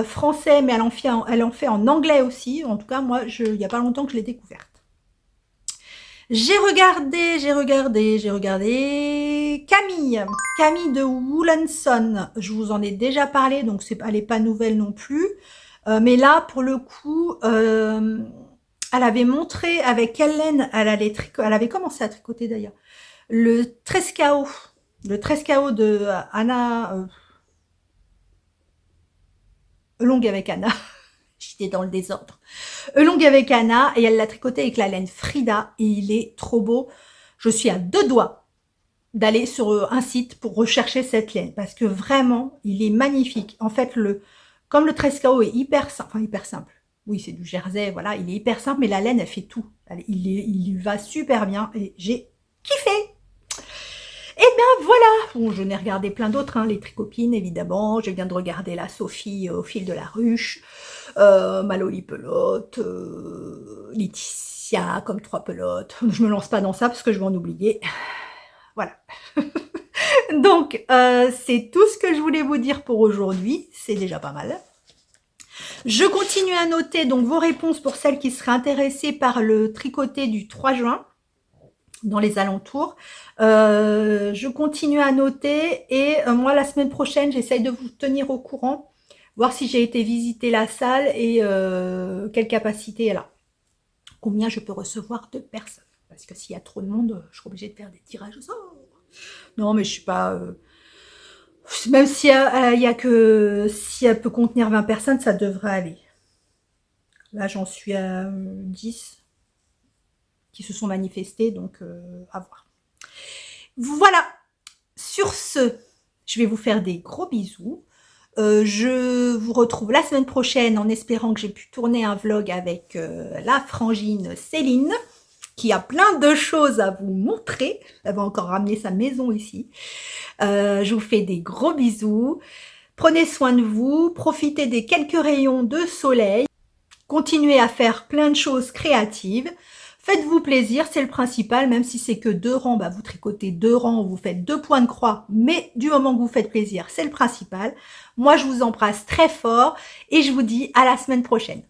français, mais elle en fait en anglais aussi. En tout cas, moi, il n'y a pas longtemps que je l'ai découverte. J'ai regardé Camille de Woolenson. Je vous en ai déjà parlé, donc elle n'est pas nouvelle non plus. Mais là, pour le coup, elle avait montré avec quelle laine elle avait commencé à tricoter d'ailleurs. Le Trescao de Anna... longue avec Anna. J'étais dans le désordre. Longue avec Anna et elle l'a tricoté avec la laine Frida et il est trop beau. Je suis à 2 doigts d'aller sur un site pour rechercher cette laine parce que vraiment, il est magnifique. En fait, comme le Trescao est hyper simple. Oui, c'est du jersey, voilà, il est hyper simple, mais la laine, elle fait tout. Il lui va super bien et j'ai kiffé. Et bien voilà, bon, je n'ai regardé plein d'autres, les tricopines évidemment, je viens de regarder la Sophie au fil de la ruche, Maloli Pelote, Laetitia comme 3 pelotes, je me lance pas dans ça parce que je vais en oublier, voilà. Donc c'est tout ce que je voulais vous dire pour aujourd'hui, c'est déjà pas mal. Je continue à noter donc vos réponses pour celles qui seraient intéressées par le tricoté du 3 juin. Dans les alentours. Je continue à noter et moi la semaine prochaine j'essaye de vous tenir au courant, voir si j'ai été visiter la salle et quelle capacité elle a, combien je peux recevoir de personnes, parce que s'il y a trop de monde je suis obligée de faire des tirages au sort. Non mais je suis pas même si si elle peut contenir 20 personnes ça devrait aller. Là j'en suis à 10 qui se sont manifestés, donc à voir. Voilà, sur ce, je vais vous faire des gros bisous. Je vous retrouve la semaine prochaine en espérant que j'ai pu tourner un vlog avec la frangine Céline, qui a plein de choses à vous montrer. Elle va encore ramener sa maison ici. Je vous fais des gros bisous. Prenez soin de vous, profitez des quelques rayons de soleil. Continuez à faire plein de choses créatives. Faites-vous plaisir, c'est le principal, même si c'est que 2 rangs, bah vous tricotez 2 rangs, vous faites 2 points de croix, mais du moment que vous faites plaisir, c'est le principal. Moi, je vous embrasse très fort et je vous dis à la semaine prochaine.